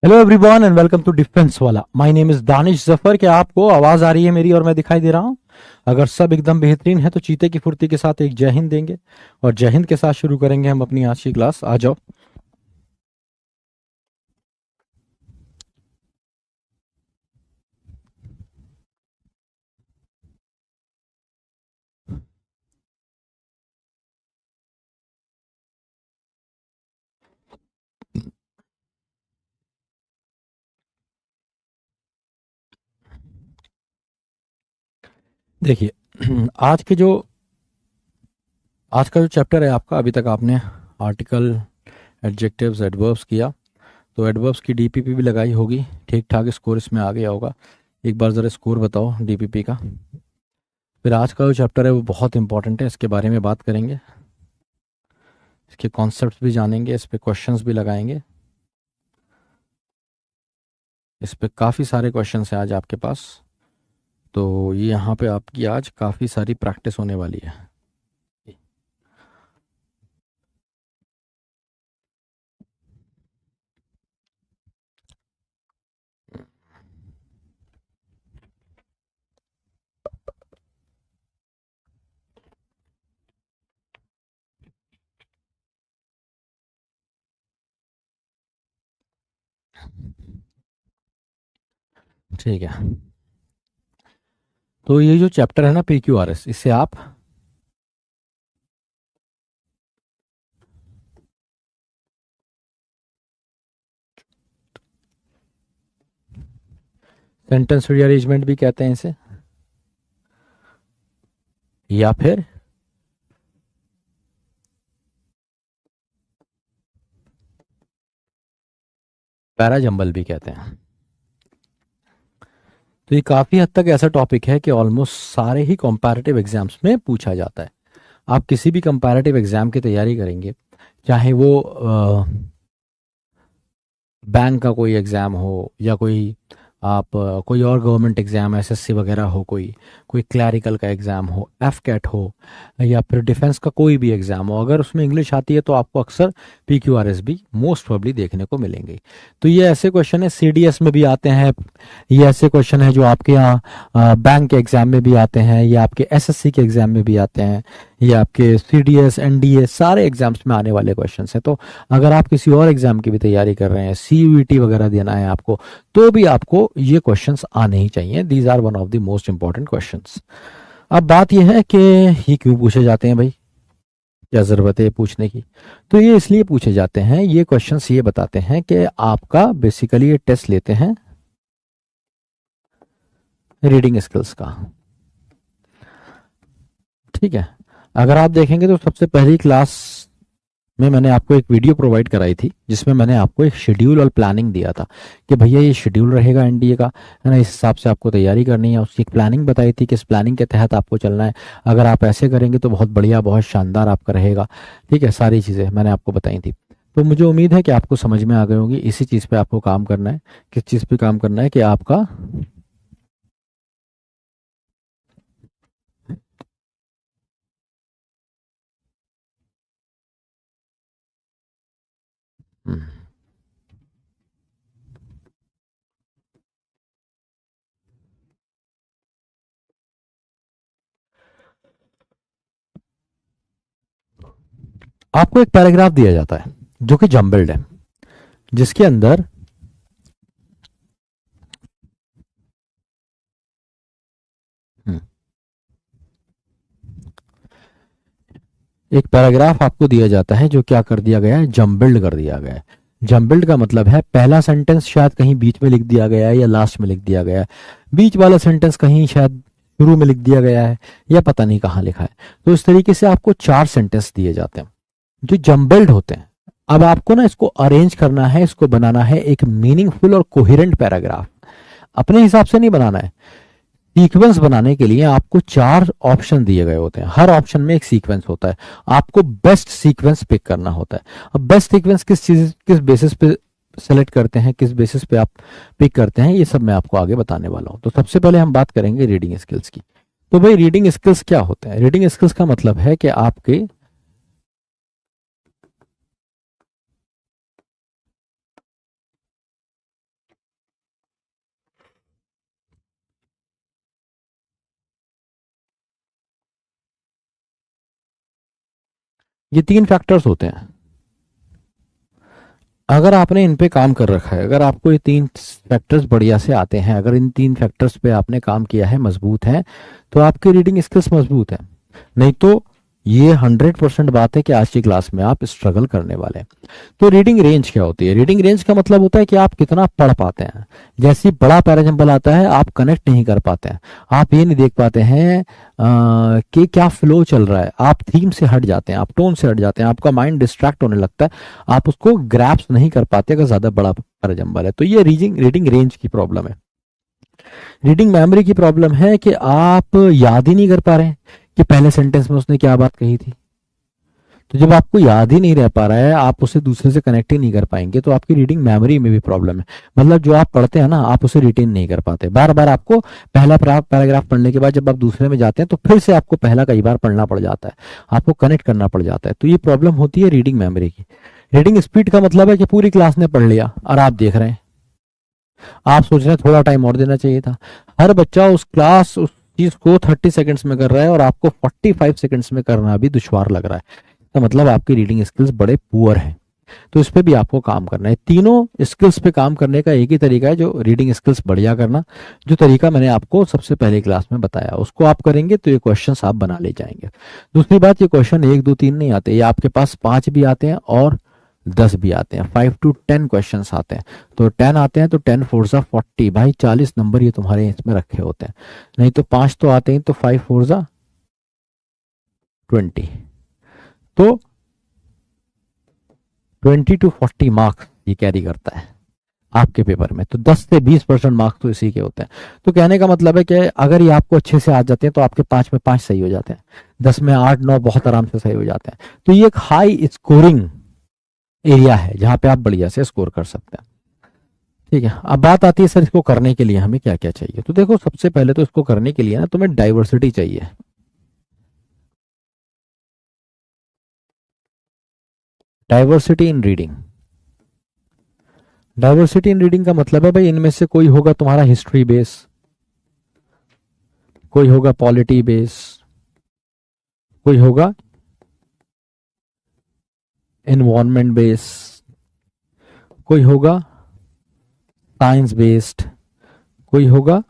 Hello everyone and welcome to defence वाला। My name is Danish Zafar. क्या आपको आवाज आ रही है मेरी और मैं दिखाई दे रहा हूँ? अगर सब एकदम बेहतरीन है तो चीते की फुर्ती के साथ एक जय हिंद देंगे और जय हिंद के साथ शुरू करेंगे हम अपनी आज की क्लास। आ जाओ। देखिए आज के जो आज का जो चैप्टर है आपका, अभी तक आपने आर्टिकल, एडजेक्टिव्स, एडवर्ब्स किया। तो एडवर्ब्स की डीपीपी भी लगाई होगी। ठीक ठाक स्कोर इसमें आ गया होगा। एक बार ज़रा स्कोर बताओ डीपीपी का। फिर आज का जो चैप्टर है वो बहुत इंपॉर्टेंट है, इसके बारे में बात करेंगे, इसके कॉन्सेप्ट्स भी जानेंगे, इस पे क्वेश्चंस भी लगाएंगे। इस पे काफ़ी सारे क्वेश्चंस हैं आज आपके पास। तो ये यहाँ पे आपकी आज काफ़ी सारी प्रैक्टिस होने वाली है। ठीक है। तो ये जो चैप्टर है ना, PQRS, इससे आप सेंटेंस रीअरेंजमेंट भी कहते हैं इसे, या फिर पैराजंबल भी कहते हैं। तो ये काफ़ी हद तक ऐसा टॉपिक है कि ऑलमोस्ट सारे ही कंपैरेटिव एग्जाम्स में पूछा जाता है। आप किसी भी कंपैरेटिव एग्जाम की तैयारी करेंगे, चाहे वो बैंक का कोई एग्ज़ाम हो या कोई आप कोई और गवर्नमेंट एग्ज़ाम, SSC वगैरह हो, कोई कोई क्लैरिकल का एग्ज़ाम हो, FCAT हो, या फिर डिफेंस का कोई भी एग्ज़ाम हो, अगर उसमें इंग्लिश आती है तो आपको अक्सर PQRS भी मोस्ट प्रोबेबली देखने को मिलेंगे। तो ये ऐसे क्वेश्चन है, CDS में भी आते हैं। ये ऐसे क्वेश्चन है जो आपके यहाँ बैंक के एग्ज़ाम में भी आते हैं, या आपके SSC के एग्ज़ाम में भी आते हैं, या आपके CDS, NDA सारे एग्ज़ाम्स में आने वाले क्वेश्चन हैं। तो अगर आप किसी और एग्ज़ाम की भी तैयारी कर रहे हैं, CUET वगैरह देना है आपको, तो भी आपको ये क्वेश्चंस आने ही चाहिए। These are one of the most important questions. अब बात यह है कि ये क्यों पूछे जाते हैं भाई, क्या ज़रूरत है पूछने की? तो ये इसलिए पूछे जाते हैं, ये क्वेश्चंस ये बताते हैं कि आपका बेसिकली ये टेस्ट लेते हैं रीडिंग स्किल्स का। ठीक है। अगर आप देखेंगे तो सबसे पहली क्लास में मैंने आपको एक वीडियो प्रोवाइड कराई थी जिसमें मैंने आपको एक शेड्यूल और प्लानिंग दिया था कि भैया ये शेड्यूल रहेगा NDA का, है ना, इस हिसाब से आपको तैयारी करनी है। उसकी एक प्लानिंग बताई थी कि इस प्लानिंग के तहत आपको चलना है। अगर आप ऐसे करेंगे तो बहुत बढ़िया, बहुत शानदार आपका रहेगा। ठीक है, सारी चीज़ें मैंने आपको बताई थी। तो मुझे उम्मीद है कि आपको समझ में आ गई होगी। इसी चीज़ पे आपको काम करना है। किस चीज़ पे काम करना है कि आपका हम्म, आपको एक पैराग्राफ दिया जाता है जो कि जम्बल्ड है, जिसके अंदर हम्म, एक पैराग्राफ आपको दिया जाता है जो क्या कर दिया गया है, जम्बल्ड कर दिया गया है। जम्बल्ड का मतलब है पहला सेंटेंस शायद कहीं बीच में लिख दिया गया है या लास्ट में लिख दिया गया है, बीच वाला सेंटेंस कहीं शायद शुरू में लिख दिया गया है, या पता नहीं कहाँ लिखा है। तो इस तरीके से आपको 4 सेंटेंस दिए जाते हैं जो जम्बल्ड होते हैं। अब आपको ना इसको अरेंज करना है, इसको बनाना है एक मीनिंगफुल और कोहेरेंट पैराग्राफ। अपने हिसाब से नहीं बनाना है। सीक्वेंस बनाने के लिए आपको 4 ऑप्शन दिए गए होते हैं, हर ऑप्शन में एक सीक्वेंस होता है। आपको बेस्ट सीक्वेंस पिक करना होता है। अब बेस्ट सीक्वेंस किस बेसिस पे सेलेक्ट करते हैं, किस बेसिस पे आप पिक करते हैं, ये सब मैं आपको आगे बताने वाला हूं। तो सबसे पहले हम बात करेंगे रीडिंग स्किल्स की। तो भाई रीडिंग स्किल्स क्या होते हैं? रीडिंग स्किल्स का मतलब है कि आपके ये 3 फैक्टर्स होते हैं। अगर आपने इन पे काम कर रखा है, अगर आपको ये 3 फैक्टर्स बढ़िया से आते हैं, अगर इन 3 फैक्टर्स पे आपने काम किया है, मजबूत है, तो आपकी रीडिंग स्किल्स मजबूत है। नहीं तो ये 100% बात है कि आज की क्लास में आप स्ट्रगल करने वाले हैं। तो रीडिंग रेंज क्या होती है? रीडिंग रेंज का मतलब होता है कि आप कितना पढ़ पाते हैं। जैसे ही बड़ा पैराजम्बल आता है, आप कनेक्ट नहीं कर पाते हैं, आप ये नहीं देख पाते हैं कि क्या फ्लो चल रहा है, आप थीम से हट जाते हैं, आप टोन से हट जाते हैं, आपका माइंड डिस्ट्रैक्ट होने लगता है, आप उसको ग्रैप्स नहीं कर पाते अगर ज्यादा बड़ा पैराजम्बल है। तो ये रीडिंग रीडिंग रेंज की प्रॉब्लम है। रीडिंग मेमोरी की प्रॉब्लम है कि आप याद ही नहीं कर पा रहे हैं कि पहले सेंटेंस में उसने क्या बात कही थी। तो जब आपको याद ही नहीं रह पा रहा है, आप उसे दूसरे से कनेक्ट ही नहीं कर पाएंगे, तो आपकी रीडिंग मेमोरी में भी प्रॉब्लम है। मतलब जो आप पढ़ते हैं ना, आप उसे रिटेन नहीं कर पाते। बार बार आपको पहला पैराग्राफ पढ़ने के बाद जब आप दूसरे में जाते हैं, तो फिर से आपको पहला कई बार पढ़ना पड़ जाता है, आपको कनेक्ट करना पड़ जाता है। तो ये प्रॉब्लम होती है रीडिंग मेमोरी की। रीडिंग स्पीड का मतलब है कि पूरी क्लास ने पढ़ लिया और आप देख रहे हैं, आप सोच रहे हैं थोड़ा टाइम और देना चाहिए था। हर बच्चा उस चीज को 30 सेकंड्स में कर रहा है और आपको 45 सेकंड्स में करना भी दुश्वार लग रहा है। तो मतलब आपकी रीडिंग स्किल्स बड़े पुअर हैं। तो इस पे भी आपको काम करना है। तीनों स्किल्स पे काम करने का एक ही तरीका है, जो रीडिंग स्किल्स बढ़िया करना। जो तरीका मैंने आपको सबसे पहले क्लास में बताया, उसको आप करेंगे तो ये क्वेश्चंस आप बना ले जाएंगे। दूसरी बात, ये क्वेश्चन 1 2 3 नहीं आते, ये आपके पास 5 भी आते हैं और 10 भी आते हैं। 5 to 10 क्वेश्चन आते हैं। तो 10 आते हैं तो 10 4 जा 40, भाई 40 नंबर ये तुम्हारे इसमें रखे होते हैं। नहीं तो 5 तो आते हैं, तो 5 4 जा 20। तो 20 to 40 मार्क्स ये कैरी करता है आपके पेपर में। तो 10 से 20% मार्क्स तो इसी के होते हैं। तो कहने का मतलब है कि अगर ये आपको अच्छे से आ जाते हैं, तो आपके 5 में 5 सही हो जाते हैं, 10 में 8 9 बहुत आराम से सही हो जाते हैं। तो ये एक हाई स्कोरिंग एरिया है जहां पे आप बढ़िया से स्कोर कर सकते हैं। ठीक है, अब बात आती है सर इसको करने के लिए हमें क्या क्या चाहिए। तो देखो, सबसे पहले तो इसको करने के लिए ना तुम्हें डाइवर्सिटी चाहिए। Diversity in reading. Diversity in reading का मतलब है भाई, इनमें से कोई होगा तुम्हारा हिस्ट्री बेस, कोई होगा पॉलिटी बेस, कोई होगा एनवायरनमेंट बेस, कोई होगा साइंस बेस्ड, कोई होगा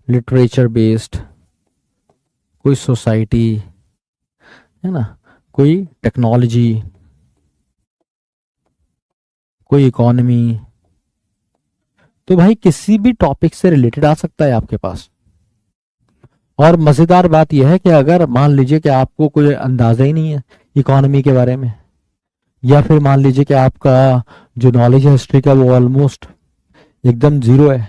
लिटरेचर बेस्ड, कोई सोसाइटी, है ना, कोई टेक्नोलॉजी, कोई इकोनॉमी। तो भाई किसी भी टॉपिक से रिलेटेड आ सकता है आपके पास। और मजेदार बात यह है कि अगर मान लीजिए कि आपको कोई अंदाजा ही नहीं है इकोनॉमी के बारे में, या फिर मान लीजिए कि आपका जो नॉलेज है हिस्ट्री का वो ऑलमोस्ट एकदम जीरो है,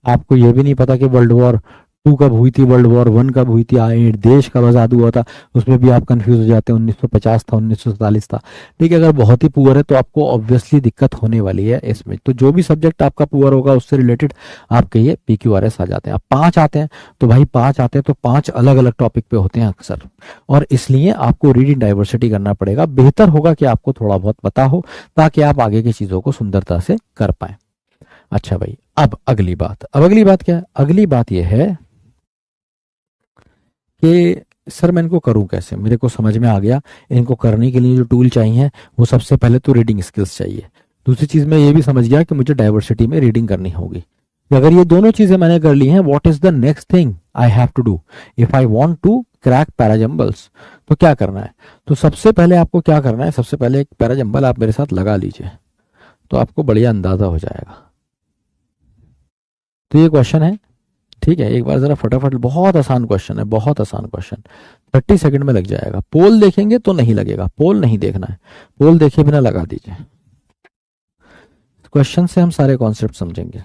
आपको यह भी नहीं पता कि वर्ल्ड वॉर 2 कब हुई थी, वर्ल्ड वॉर 1 कब हुई थी, देश कब आजाद हुआ था, उसमें भी आप कंफ्यूज हो जाते हैं, 1950 था 1947 था। ठीक है, अगर बहुत ही पुअर है तो आपको ऑब्वियसली दिक्कत होने वाली है इसमें। तो जो भी सब्जेक्ट आपका पुअर होगा उससे रिलेटेड आपके ये PQRS आ जाते हैं। अब 5 आते हैं, तो भाई 5 आते हैं तो 5 अलग अलग टॉपिक पे होते हैं अक्सर। और इसलिए आपको रीडिंग डाइवर्सिटी करना पड़ेगा। बेहतर होगा कि आपको थोड़ा बहुत पता हो, ताकि आप आगे की चीजों को सुंदरता से कर पाए। अच्छा भाई, अब अगली बात क्या है? अगली बात यह है कि सर मैं इनको करूं कैसे? मेरे को समझ में आ गया, इनको करने के लिए जो टूल चाहिए वो सबसे पहले तो रीडिंग स्किल्स चाहिए। दूसरी चीज मैं ये भी समझ गया कि मुझे डाइवर्सिटी में रीडिंग करनी होगी। तो अगर ये दोनों चीजें मैंने कर ली हैं, what is the next thing I have to do if I want to crack parajumbles? तो क्या करना है? तो सबसे पहले आपको क्या करना है, सबसे पहले एक पैराजम्बल आप मेरे साथ लगा लीजिए, तो आपको बढ़िया अंदाजा हो जाएगा। तो ये क्वेश्चन है, ठीक है, एक बार जरा फटाफट, बहुत आसान क्वेश्चन है, बहुत आसान क्वेश्चन, 30 सेकंड में लग जाएगा। पोल देखेंगे तो नहीं लगेगा, पोल नहीं देखना है, पोल देखे बिना लगा दीजिए। क्वेश्चन से हम सारे कॉन्सेप्ट समझेंगे।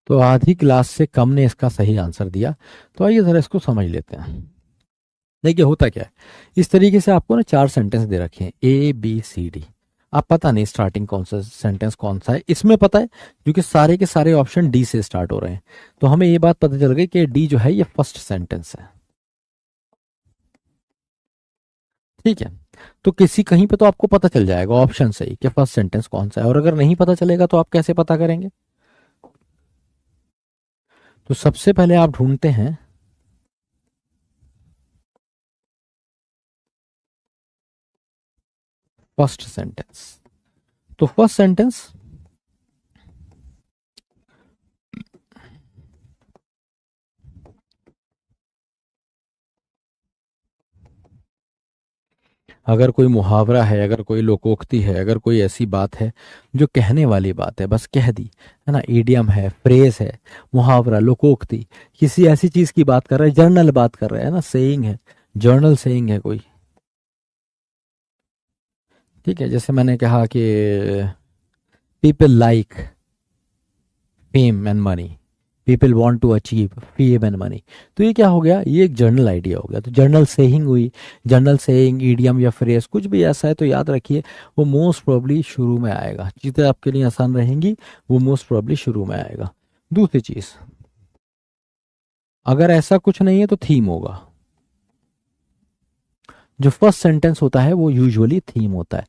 तो आधी क्लास से कम ने इसका सही आंसर दिया। तो आइए जरा इसको समझ लेते हैं। देखिए होता क्या है, इस तरीके से आपको ना 4 सेंटेंस दे रखे हैं ABCD। आप पता नहीं स्टार्टिंग कौन सा सेंटेंस कौन सा है, इसमें पता है क्योंकि सारे के सारे ऑप्शन डी से स्टार्ट हो रहे हैं। तो हमें ये बात पता चल गई कि डी जो है ये फर्स्ट सेंटेंस है। ठीक है, तो किसी कहीं पे तो आपको पता चल जाएगा ऑप्शन से ही कि फर्स्ट सेंटेंस कौन सा है। और अगर नहीं पता चलेगा तो आप कैसे पता करेंगे? तो सबसे पहले आप ढूंढते हैं फर्स्ट सेंटेंस। तो फर्स्ट सेंटेंस अगर कोई मुहावरा है, अगर कोई लोकोक्ति है, अगर कोई ऐसी बात है जो कहने वाली बात है, बस कह दी है ना, ईडियम है, फ्रेज है, मुहावरा, लोकोक्ति, किसी ऐसी चीज की बात कर रहे हैं, जर्नल बात कर रहे हैं ना, सेइंग है, जर्नल सेइंग है कोई। ठीक है, जैसे मैंने कहा कि people like fame and money, people want to achieve fame and money. तो ये क्या हो गया, ये एक जर्नल आइडिया हो गया। तो जर्नल सेइंग हुई, जर्नल सेइंग, ईडियम या फ्रेज कुछ भी ऐसा है तो याद रखिए वो मोस्ट प्रोबेबली शुरू में आएगा। चीज़ें आपके लिए आसान रहेंगी, वो मोस्ट प्रोबेबली शुरू में आएगा। दूसरी चीज, अगर ऐसा कुछ नहीं है तो थीम होगा। जो फर्स्ट सेंटेंस होता है वो यूजुअली थीम होता है।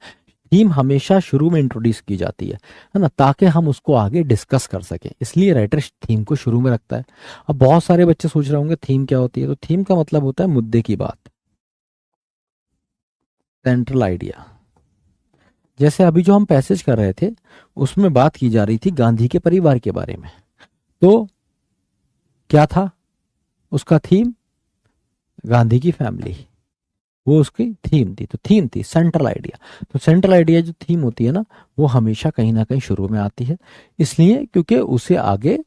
थीम हमेशा शुरू में इंट्रोड्यूस की जाती है ना, ताकि हम उसको आगे डिस्कस कर सकें, इसलिए राइटर थीम को शुरू में रखता है। अब बहुत सारे बच्चे सोच रहे होंगे थीम क्या होती है। तो थीम का मतलब होता है मुद्दे की बात, सेंट्रल आइडिया। जैसे अभी जो हम पैसेज कर रहे थे उसमें बात की जा रही थी गांधी के परिवार के बारे में। तो क्या था उसका थीम, गांधी की फैमिली, वो उसकी थीम थी। तो थीम थी सेंट्रल आइडिया। तो सेंट्रल आइडिया जो थीम होती है ना, वो हमेशा कहीं ना कहीं शुरू में आती है, इसलिए क्योंकि उसे आगे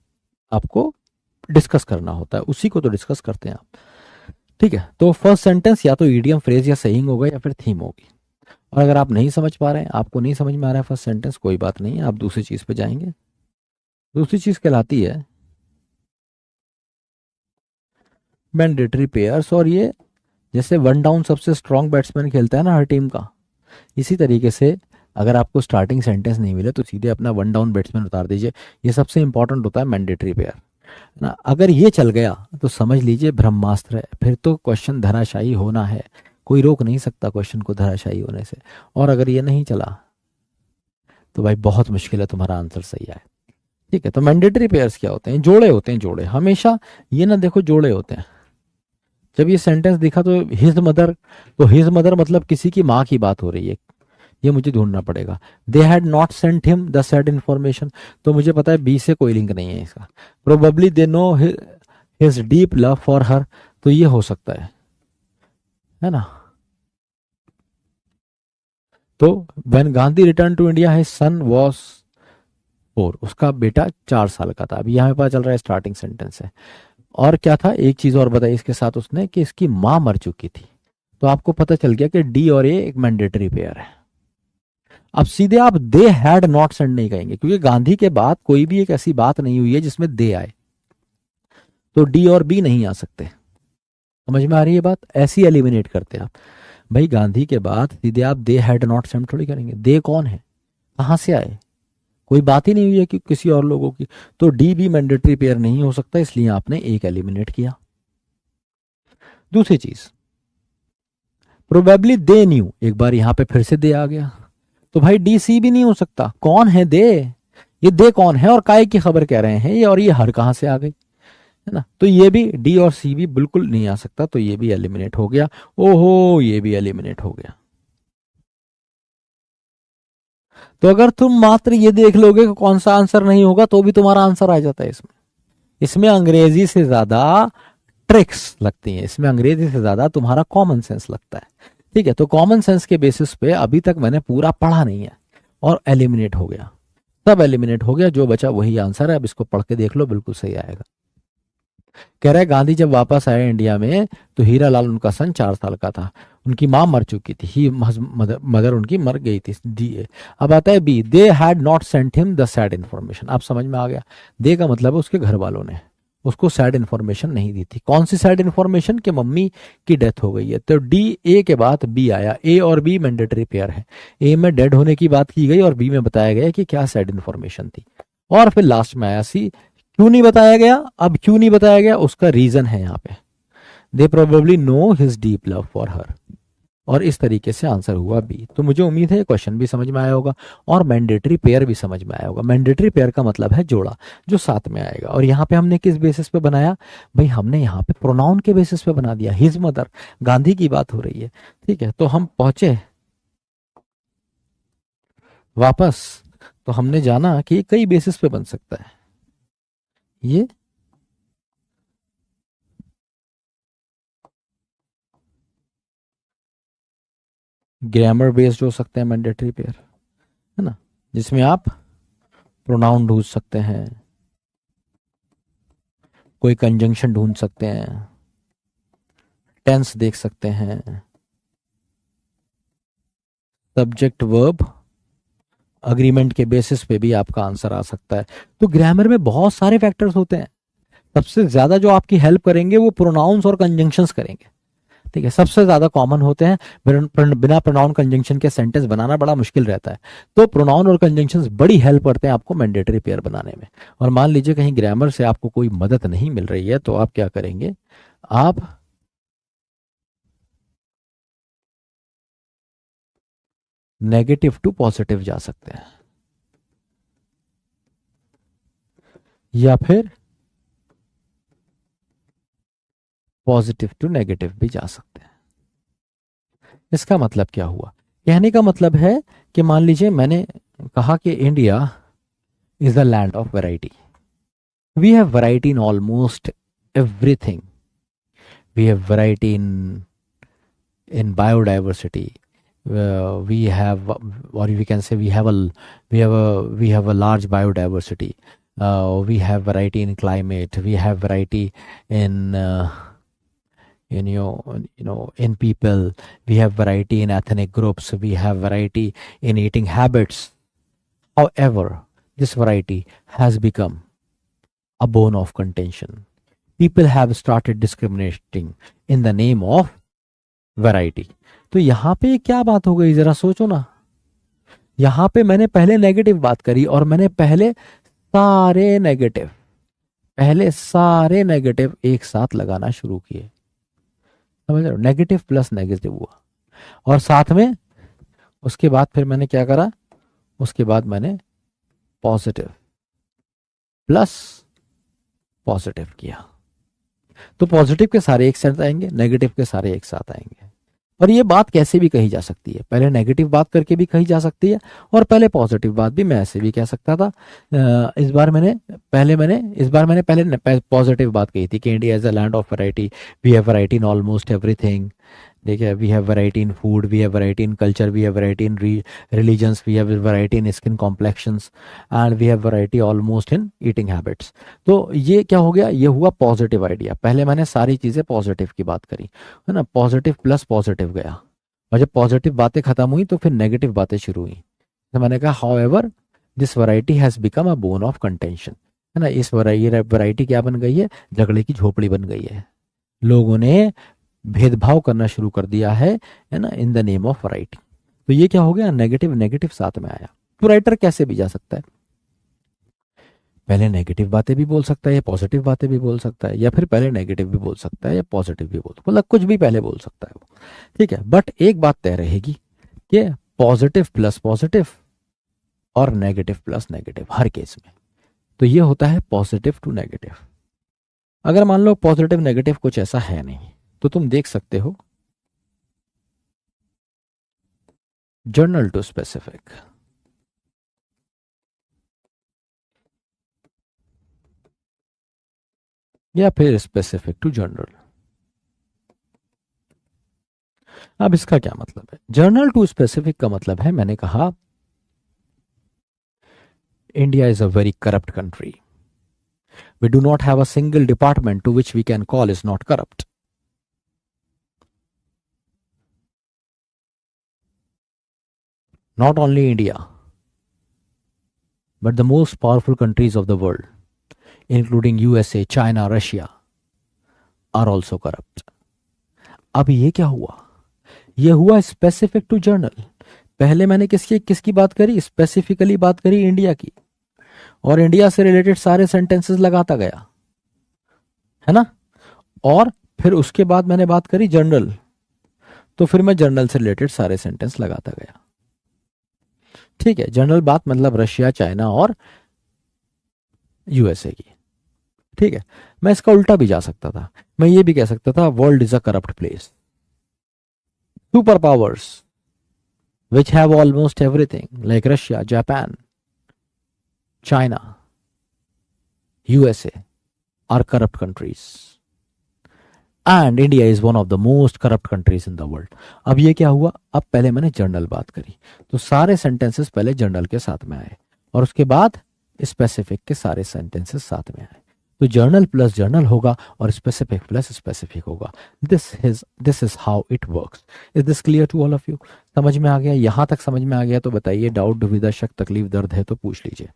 आपको डिस्कस करना होता है, उसी को तो डिस्कस करते हैं आप। ठीक है, तो फर्स्ट सेंटेंस या तो ईडियम, फ्रेज या सेइंग होगा या फिर थीम होगी। और अगर आप नहीं समझ पा रहे हैं, आपको नहीं समझ में आ रहा है फर्स्ट सेंटेंस, कोई बात नहीं है, आप दूसरी चीज पे जाएंगे। दूसरी चीज कहलाती है मैंडेटरी पेयर्स। और ये जैसे वन डाउन सबसे स्ट्रॉन्ग बैट्समैन खेलता है ना हर टीम का, इसी तरीके से अगर आपको स्टार्टिंग सेंटेंस नहीं मिले तो सीधे अपना वन डाउन बैट्समैन उतार दीजिए। ये सबसे इंपॉर्टेंट होता है मैंडेटरी पेयर ना। अगर ये चल गया तो समझ लीजिए ब्रह्मास्त्र है, फिर तो क्वेश्चन धराशायी होना है, कोई रोक नहीं सकता क्वेश्चन को धराशायी होने से। और अगर ये नहीं चला तो भाई बहुत मुश्किल है तुम्हारा आंसर सही आए। ठीक है, तो मैंडेटरी पेयर्स क्या होते हैं? जोड़े होते हैं, जोड़े हमेशा। ये ना देखो जोड़े होते हैं। जब ये सेंटेंस दिखा तो हिज मदर, तो हिज मदर मतलब किसी की माँ की बात हो रही है, ये मुझे ढूंढना पड़ेगा। दे had not sent him the sad information, तो मुझे पता है बी से कोई लिंक नहीं है इसका। Probably they know his deep love for her, तो ये हो सकता है ना। तो when Gandhi return to India his son was 4, उसका बेटा 4 साल का था। अभी यहाँ पे पता चल रहा है स्टार्टिंग सेंटेंस है। और क्या था, एक चीज और बताई इसके साथ उसने कि इसकी माँ मर चुकी थी। तो आपको पता चल गया कि डी और ए एक मैंडेटरी पेयर है। अब सीधे आप दे हैड नॉट सेंड नहीं कहेंगे, क्योंकि गांधी के बाद कोई भी एक ऐसी बात नहीं हुई है जिसमें दे आए, तो डी और बी नहीं आ सकते। समझ में आ रही है बात? ऐसी एलिमिनेट करते हैं आप। भाई गांधी के बाद सीधे आप दे हैड नॉट सेंड थोड़ी करेंगे। दे कौन है, कहां से आए, कोई बात ही नहीं हुई है कि किसी और लोगों की। तो डी भी मैंडेटरी पेयर नहीं हो सकता, इसलिए आपने एक एलिमिनेट किया। दूसरी चीज, प्रोबेबली दे न्यू, एक बार यहां पे फिर से दे आ गया, तो भाई डी सी भी नहीं हो सकता। कौन है दे, ये दे कौन है और काय की खबर कह रहे हैं ये, और ये हर कहां से आ गई, है ना। तो ये भी डी और सी भी बिल्कुल नहीं आ सकता, तो ये भी एलिमिनेट हो गया। ओहो, ये भी एलिमिनेट हो गया। तो अगर तुम मात्र ये देख लोगे कि कौन सा आंसर नहीं होगा तो भी तुम्हारा आंसर आ जाता है इसमें। इसमें अंग्रेजी से ज्यादा ट्रिक्स लगती हैं, इसमें अंग्रेजी से ज्यादा तुम्हारा कॉमन सेंस लगता है। ठीक है, तो कॉमन सेंस के बेसिस पे अभी तक मैंने पूरा पढ़ा नहीं है और एलिमिनेट हो गया, सब एलिमिनेट हो गया, जो बचा वही आंसर है। अब इसको पढ़ के देख लो, बिल्कुल सही आएगा। कह रहा है गांधी जब वापस आए इंडिया में तो हीरालाल उनका सन 4 साल का था, उनकी माँ मर चुकी थी, ही मदर उनकी मर गई थी। डी। अब आता है B, they had not sent him the sad information. आप समझ में आ गया, दे का मतलब है उसके घर वालों ने उसको सैड इन्फॉर्मेशन नहीं दी थी। कौन सी सैड इन्फॉर्मेशन? कि मम्मी की डेथ हो गई है। तो डी, ए के बाद बी आया। ए और बी मैंडेटरी पेयर है। ए में डेड होने की बात की गई और बी में बताया गया कि क्या सैड इन्फॉर्मेशन थी। और फिर लास्ट में आया सी, क्यों नहीं बताया गया? अब क्यों नहीं बताया गया उसका रीजन है यहाँ पे, they probably no his deep love for हर। और इस तरीके से आंसर हुआ बी। तो मुझे उम्मीद है क्वेश्चन भी समझ में आया होगा और मैंडेटरी पेयर भी समझ में आया होगा। मैंडेटरी पेयर का मतलब है जोड़ा जो साथ में आएगा। और यहाँ पे हमने किस बेसिस पे बनाया भाई? हमने यहाँ पे प्रोनाउन के बेसिस पे बना दिया। हिज मदर, गांधी की बात हो रही है, ठीक है। तो हम पहुंचे वापस, तो हमने जाना कि ये कई बेसिस पे बन सकता है। ये ग्रामर बेस्ड हो सकते हैं मैंडेटरी पेयर, है ना, जिसमें आप प्रोनाउन ढूंढ सकते हैं, कोई कंजंक्शन ढूंढ सकते हैं, टेंस देख सकते हैं, सब्जेक्ट वर्ब अग्रीमेंट के बेसिस पे भी आपका आंसर आ सकता है। तो ग्रामर में बहुत सारे फैक्टर्स होते हैं। सबसे ज्यादा जो आपकी हेल्प करेंगे वो प्रोनाउंस और कंजंक्शंस करेंगे, ठीक है, सबसे ज्यादा कॉमन होते हैं। बिना प्रोनाउन कंजंक्शन के सेंटेंस बनाना बड़ा मुश्किल रहता है। तो प्रोनाउन और कंजंक्शंस बड़ी हेल्प करते हैं आपको मैंडेटरी पेयर बनाने में। और मान लीजिए कहीं ग्रामर से आपको कोई मदद नहीं मिल रही है तो आप क्या करेंगे? आप नेगेटिव टू पॉजिटिव जा सकते हैं या फिर पॉजिटिव टू नेगेटिव भी जा सकते हैं। इसका मतलब क्या हुआ? कहने का मतलब है कि मान लीजिए मैंने कहा कि India is the land of variety. We have variety in almost everything. We have variety in biodiversity. We have, or we can say, we have a large biodiversity. We have variety in climate. We have variety in in people. We have variety in ethnic groups. We have variety in eating habits. However, this variety has become a bone of contention. People have started discriminating in the name of variety. तो यहां पे क्या बात हो गई जरा सोचो ना। यहां पे मैंने पहले नेगेटिव बात करी और मैंने पहले सारे नेगेटिव एक साथ लगाना शुरू किए, समझ रहे हो? नेगेटिव प्लस नेगेटिव हुआ और साथ में उसके बाद फिर मैंने क्या करा? उसके बाद मैंने पॉजिटिव प्लस पॉजिटिव किया। तो पॉजिटिव के सारे एक साथ आएंगे, नेगेटिव के सारे एक साथ आएंगे। और ये बात कैसे भी कही जा सकती है, पहले नेगेटिव बात करके भी कही जा सकती है और पहले पॉजिटिव बात भी मैं ऐसे भी कह सकता था। इस बार मैंने पहले पॉजिटिव बात कही थी कि India is a land of variety. We have variety in almost everything. देखिए, we have variety in food, we have variety in culture, we have variety in religions, we have variety in skin complexions and we have variety almost in eating habits. तो ये क्या हो गया? ये हुआ positive idea. पहले मैंने सारी चीजें पॉजिटिव की बात करी, है ना, पॉजिटिव प्लस पॉजिटिव गया। और जब पॉजिटिव बातें खत्म हुई तो फिर नेगेटिव बातें शुरू हुई। तो मैंने कहा however this variety has become a bone of contention, है ना। इस वैरायटी क्या बन गई है? झगड़े की झोपड़ी बन गई है। लोगों ने भेदभाव करना शुरू कर दिया है ना, in the name of variety. तो ये क्या हो गया? नेगेटिव नेगेटिव साथ में आया। तो राइटर कैसे भी जा सकता है, पहले नेगेटिव बातें भी बोल सकता है या पॉजिटिव बातें भी बोल सकता है, या फिर पहले नेगेटिव भी बोल सकता है या पॉजिटिव भी बोल, मतलब कुछ भी पहले बोल सकता है वो, ठीक है। बट एक बात तय रहेगी कि पॉजिटिव प्लस पॉजिटिव और नेगेटिव प्लस नेगेटिव हर केस में। तो ये होता है पॉजिटिव टू नेगेटिव। अगर मान लो पॉजिटिव नेगेटिव कुछ ऐसा है नहीं तो तुम देख सकते हो जर्नल टू स्पेसिफिक, या फिर स्पेसिफिक टू जनरल। अब इसका क्या मतलब है? जर्नल टू स्पेसिफिक का मतलब है, मैंने कहा India is a very corrupt country. We do not have a single department to which we can call is not corrupt. Not only India, but the most powerful countries of the world, including USA, China, Russia, are also corrupt. अब ये क्या हुआ? ये हुआ specific to journal. पहले मैंने किसकी किसकी बात करी? स्पेसिफिकली बात करी इंडिया की, और इंडिया से रिलेटेड सारे सेंटेंसेस लगाता गया, है ना. और फिर उसके बाद मैंने बात करी जर्नल, तो फिर मैं जर्नल से रिलेटेड सारे सेंटेंस लगाता गया. ठीक है, जनरल बात मतलब रशिया, चाइना और यूएसए की. ठीक है, मैं इसका उल्टा भी जा सकता था. मैं ये भी कह सकता था world is a corrupt place. Super powers which have almost everything like Russia, Japan, China, USA are corrupt countries. And India is one of the most corrupt countries in the world. अब ये क्या हुआ? अब पहले मैंने journal बात करी, तो सारे सेंटेंसेस पहले जर्नल के साथ में आए, और उसके बाद स्पेसिफिक के सारे सेंटेंसेस साथ में आए. तो जर्नल प्लस जर्नल होगा और स्पेसिफिक प्लस स्पेसिफिक होगा. This is how it works. Is this clear to all of you? समझ में आ गया? यहां तक समझ में आ गया तो बताइए. डाउट, दुविधा, शक, तकलीफ, दर्द है तो पूछ लीजिए.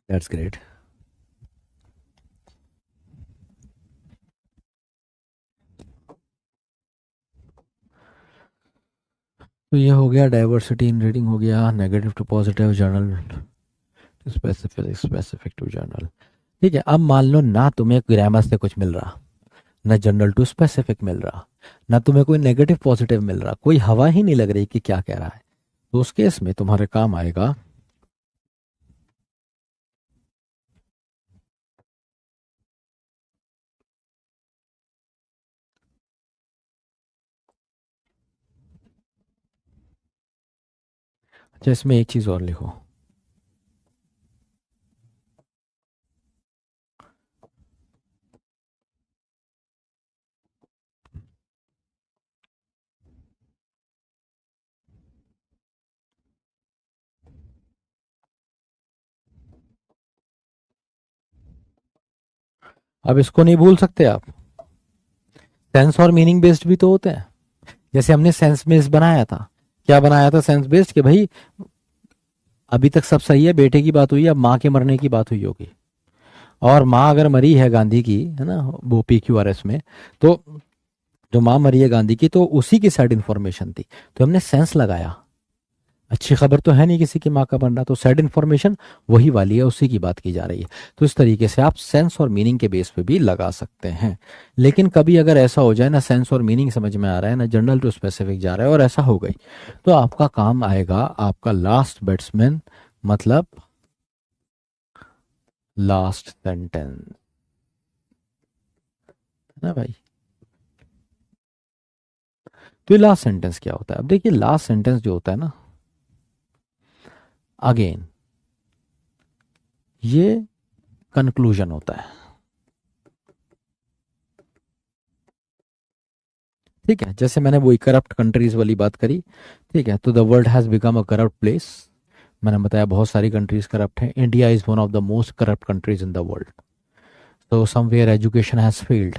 That's great. तो ये हो गया डाइवर्सिटी इन रीडिंग, हो गया negative to positive, general specific to general. ठीक है, अब मान लो ना तुम्हें ग्रामर से कुछ मिल रहा, ना जनरल टू स्पेसिफिक मिल रहा, ना तुम्हें कोई नेगेटिव पॉजिटिव मिल रहा, कोई हवा ही नहीं लग रही कि क्या कह रहा है. तो उस केस में तुम्हारे काम आएगा अच्छा, इसमें एक चीज और लिखो. अब इसको नहीं भूल सकते आप. सेंस और मीनिंग बेस्ड भी तो होते हैं. जैसे हमने सेंस बेस्ड बनाया था. क्या बनाया था सेंस बेस्ड? कि भाई अभी तक सब सही है, बेटे की बात हुई, अब माँ के मरने की बात हुई होगी, और माँ अगर मरी है गांधी की, है ना, वो PQRS में, तो जो माँ मरी है गांधी की, तो उसी की साइड इंफॉर्मेशन थी, तो हमने सेंस लगाया. अच्छी खबर तो है नहीं किसी की माँ का बनना, तो सैड इन्फॉर्मेशन वही वाली है, उसी की बात की जा रही है. तो इस तरीके से आप सेंस और मीनिंग के बेस पे भी लगा सकते हैं. लेकिन कभी अगर ऐसा हो जाए ना सेंस और मीनिंग समझ में आ रहा है, ना जनरल टू स्पेसिफिक जा रहा है, और ऐसा हो गई, तो आपका काम आएगा आपका लास्ट बैट्समैन, मतलब लास्ट सेंटेंस, है ना भाई. तो ये लास्ट सेंटेंस क्या होता है? अब देखिए, लास्ट सेंटेंस जो होता है ना, अगेन ये कंक्लूजन होता है. ठीक है, जैसे मैंने वही करप्ट कंट्रीज वाली बात करी. ठीक है, तो the world has become a corrupt place. मैंने बताया बहुत सारी कंट्रीज करप्ट हैं. India is one of the most corrupt countries in the world. तो somewhere education has failed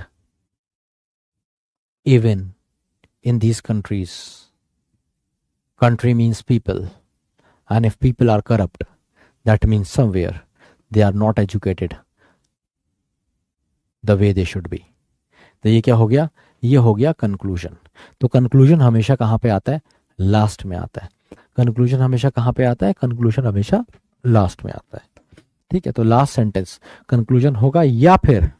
even in these countries. Country means people, and if people are corrupt, that means somewhere they are not educated the way they should be. तो ये क्या हो गया? ये हो गया conclusion. तो कंक्लूजन हमेशा कहाँ पे आता है? लास्ट में आता है. कंक्लूजन हमेशा कहाँ पे आता है? कंक्लूजन हमेशा लास्ट में आता है. ठीक है, तो लास्ट सेंटेंस कंक्लूजन होगा, या फिर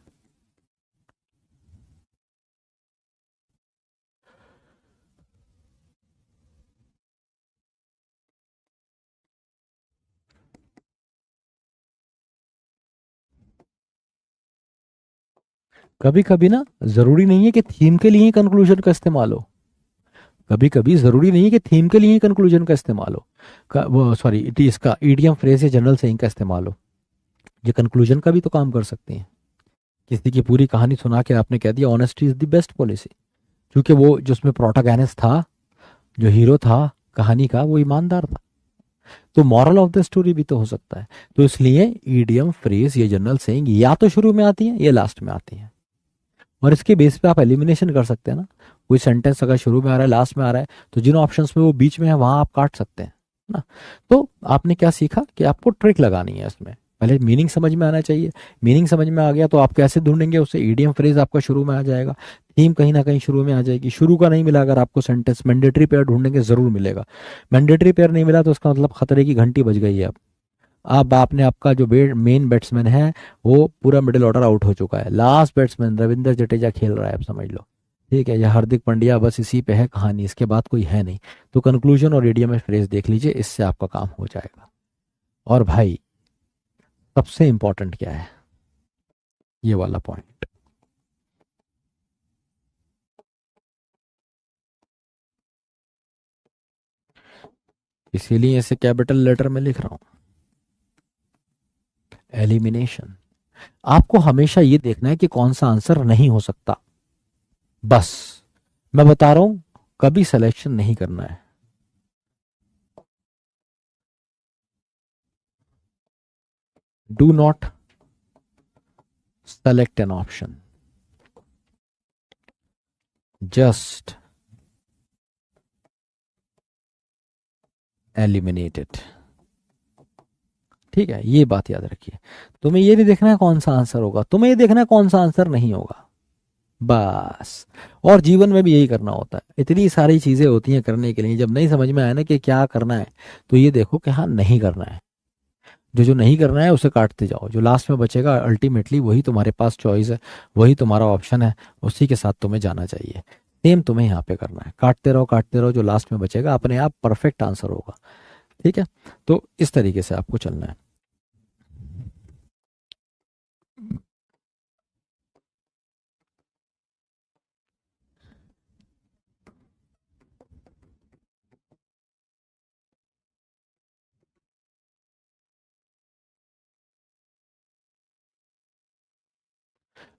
कभी कभी ना जरूरी नहीं है कि थीम के लिए ही कंक्लूजन का इस्तेमाल हो. कभी कभी जरूरी नहीं है कि थीम के लिए ही कंक्लूजन का इस्तेमाल हो, वो सॉरी इसका ईडियम फ्रेज या जनरल सेइंग का इस्तेमाल हो, ये कंक्लूजन का भी तो काम कर सकते हैं। किसी की पूरी कहानी सुना के आपने कह दिया honesty is the best policy, क्योंकि वो जो उसमें प्रोटागैनिस्ट था, जो हीरो था कहानी का, वो ईमानदार था। तो मॉरल ऑफ द स्टोरी भी तो हो सकता है। तो इसलिए ईडियम फ्रेज ये जनरल सेइंग या तो शुरू में आती है या लास्ट में आती है, और इसके बेस पे आप एलिमिनेशन कर सकते हैं ना। कोई सेंटेंस अगर शुरू में आ रहा है लास्ट में आ रहा है, तो जिन ऑप्शंस में वो बीच में है वहां आप काट सकते हैं ना। तो आपने क्या सीखा कि आपको ट्रिक लगानी है इसमें, पहले मीनिंग समझ में आना चाहिए। मीनिंग समझ में आ गया तो आप कैसे ढूंढेंगे उससे, ईडियम फ्रेज आपका शुरू में आ जाएगा, थीम कहीं ना कहीं शुरू में आ जाएगी। शुरू का नहीं मिला अगर आपको सेंटेंस, मैंडेटरी पेयर ढूंढेंगे जरूर मिलेगा। मैंडेटरी पेयर नहीं मिला तो उसका मतलब खतरे की घंटी बज गई है। अब आपने आपका जो मेन बैट्समैन है वो पूरा मिडिल ऑर्डर आउट हो चुका है, लास्ट बैट्समैन रविंद्र जडेजा खेल रहा है, आप समझ लो, ठीक है, या हार्दिक पांड्या, बस इसी पे है कहानी, इसके बाद कोई है नहीं। तो कंक्लूजन और ईडियम में फ्रेज देख लीजिए, इससे आपका काम हो जाएगा। और भाई सबसे इंपॉर्टेंट क्या है, ये वाला पॉइंट, इसीलिए इसे कैपिटल लेटर में लिख रहा हूं, एलिमिनेशन। आपको हमेशा ये देखना है कि कौन सा आंसर नहीं हो सकता, बस मैं बता रहा हूं, कभी सिलेक्शन नहीं करना है। Do not select an option, just eliminated. ठीक है, ये बात याद रखिए। तुम्हें ये नहीं देखना है कौन सा आंसर होगा, तुम्हें ये देखना है कौन सा आंसर नहीं होगा, बस। और जीवन में भी यही करना होता है, इतनी सारी चीजें होती हैं करने के लिए, जब नहीं समझ में आया ना कि क्या करना है, तो ये देखो कि हाँ नहीं करना है, जो जो नहीं करना है उसे काटते जाओ, जो लास्ट में बचेगा अल्टीमेटली वही तुम्हारे पास चॉइस है, वही तुम्हारा ऑप्शन है, उसी के साथ तुम्हें जाना चाहिए। सेम तुम्हें यहाँ पे करना है, काटते रहो, जो लास्ट में बचेगा अपने आप परफेक्ट आंसर होगा। ठीक है, तो इस तरीके से आपको चलना है।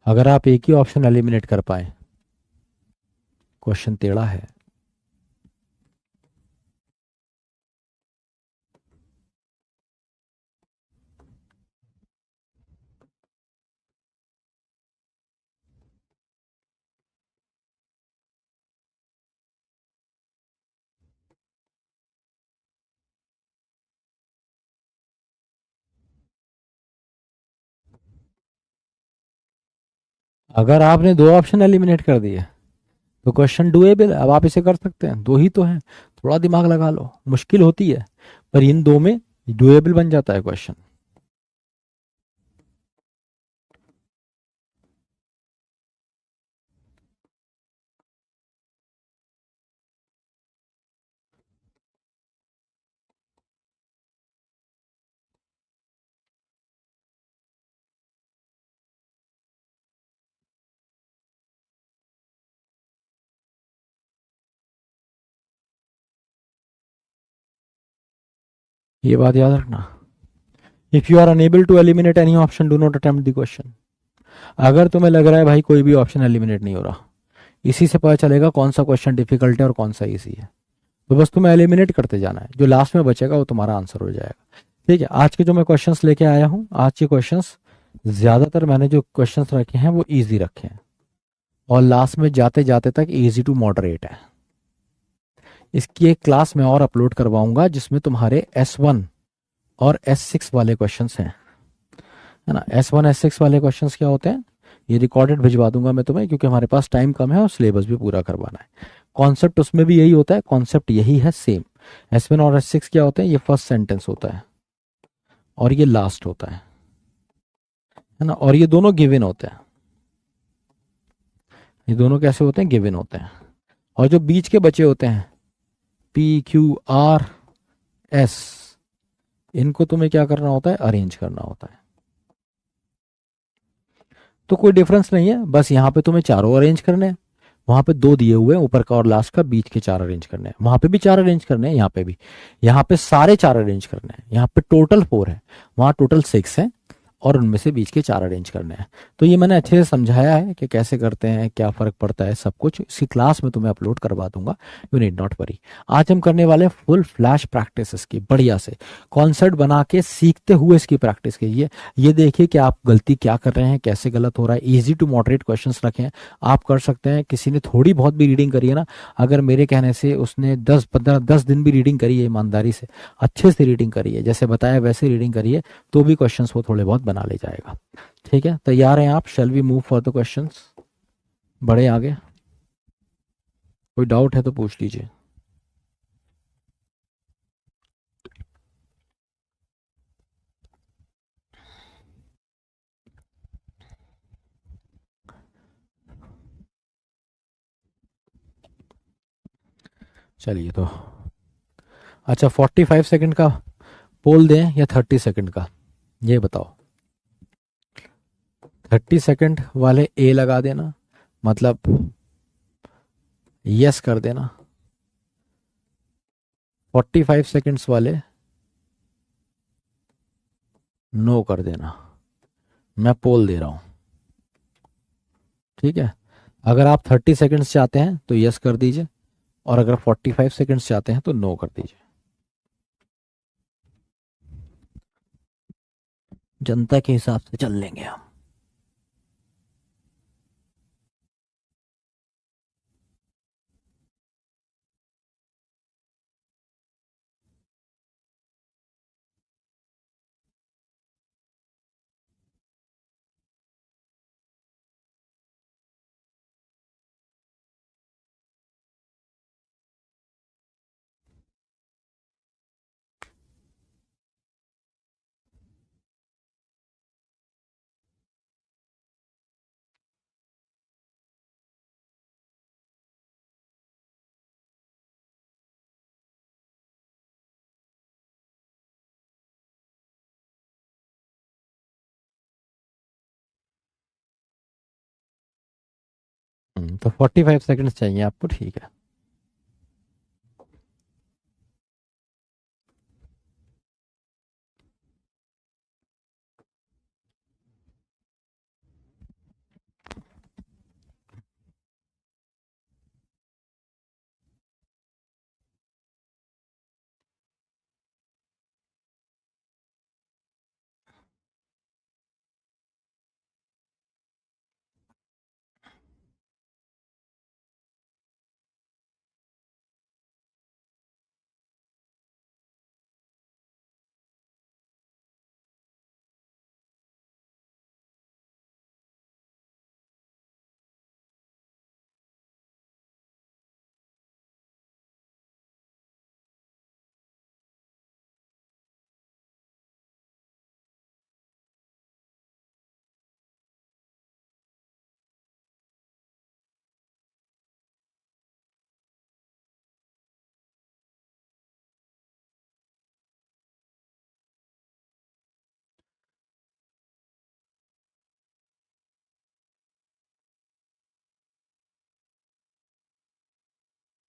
अगर आप एक ही ऑप्शन एलिमिनेट कर पाए, क्वेश्चन टेढ़ा है। अगर आपने दो ऑप्शन एलिमिनेट कर दिए तो क्वेश्चन डुएबल, अब आप इसे कर सकते हैं, दो ही तो हैं, थोड़ा दिमाग लगा लो, मुश्किल होती है पर इन दो में डुएबल बन जाता है क्वेश्चन। ये बात याद रखना, if you are unable to eliminate any option do not attempt the question. अगर तुम्हें लग रहा है भाई कोई भी ऑप्शन एलिमिनेट नहीं हो रहा, इसी से पता चलेगा कौन सा क्वेश्चन डिफिकल्ट है और कौन सा इजी है। तो बस तुम्हें एलिमिनेट करते जाना है, जो लास्ट में बचेगा वो तुम्हारा आंसर हो जाएगा। ठीक है, आज के जो मैं क्वेश्चंस लेके आया हूँ, आज के क्वेश्चंस ज्यादातर मैंने जो क्वेश्चंस रखे हैं वो इजी रखे हैं, और लास्ट में जाते जाते तक इजी टू मॉडरेट है। इसकी एक क्लास मैं और अपलोड करवाऊंगा जिसमें तुम्हारे S1 और S6 वाले क्वेश्चंस हैं, है ना। S1 S6 वाले क्वेश्चंस क्या होते हैं, ये रिकॉर्डेड भिजवा दूंगा मैं तुम्हें, क्योंकि हमारे पास टाइम कम है और सिलेबस भी पूरा करवाना है। कॉन्सेप्ट उसमें भी यही होता है, कॉन्सेप्ट यही है सेम। S1 और S6 क्या होते हैं, ये फर्स्ट सेंटेंस होता है और ये लास्ट होता है ना, और ये दोनों गिवन होते हैं, ये दोनों कैसे होते हैं, गिवन होते हैं। और जो बीच के बचे होते हैं PQRS, इनको तुम्हें क्या करना होता है, अरेंज करना होता है। तो कोई डिफरेंस नहीं है, बस यहाँ पे तुम्हें चारों अरेंज करने हैं, वहां पे दो दिए हुए हैं, ऊपर का और लास्ट का, बीच के चार अरेंज करने हैं, वहां पे भी चार अरेंज करने हैं, यहाँ पे भी, यहाँ पे सारे चार अरेंज करने हैं, यहाँ पे टोटल 4 है, वहां टोटल 6 है, और उनमें से बीच के चार अरेंज करने हैं। तो ये मैंने अच्छे से समझाया है कि कैसे करते हैं, क्या फ़र्क पड़ता है, सब कुछ इसी क्लास में तुम्हें अपलोड करवा दूंगा, यू नीड नॉट वरी। आज हम करने वाले हैं फुल फ्लैश प्रैक्टिस इसकी, बढ़िया से कॉन्सेप्ट बना के सीखते हुए इसकी प्रैक्टिस कीजिए। ये देखिए कि आप गलती क्या कर रहे हैं, कैसे गलत हो रहा है। इजी टू मॉडरेट क्वेश्चंस रखे हैं, आप कर सकते हैं। किसी ने थोड़ी बहुत भी रीडिंग करी है ना, अगर मेरे कहने से उसने 10 दिन भी रीडिंग करी है, ईमानदारी से अच्छे से रीडिंग करी है, जैसे बताया वैसे रीडिंग करी है, तो भी क्वेश्चंस वो थोड़े बहुत बना ले जाएगा। ठीक है, तैयार हैं आप? Shall we move for the questions, बढ़े आगे? कोई डाउट है तो पूछ लीजिए। चलिए तो, अच्छा 45 सेकंड का पोल दें या 30 सेकंड का, ये बताओ। 30 सेकंड वाले ए लगा देना, मतलब यस कर देना। 45 सेकंड्स वाले नो कर देना। मैं पोल दे रहा हूं, ठीक है? अगर आप 30 सेकंड्स चाहते हैं तो यस कर दीजिए, और अगर 45 सेकंड्स चाहते हैं तो नो कर दीजिए। जनता के हिसाब से चल लेंगे हम। तो 45 सेकंड्स चाहिए आपको, ठीक है।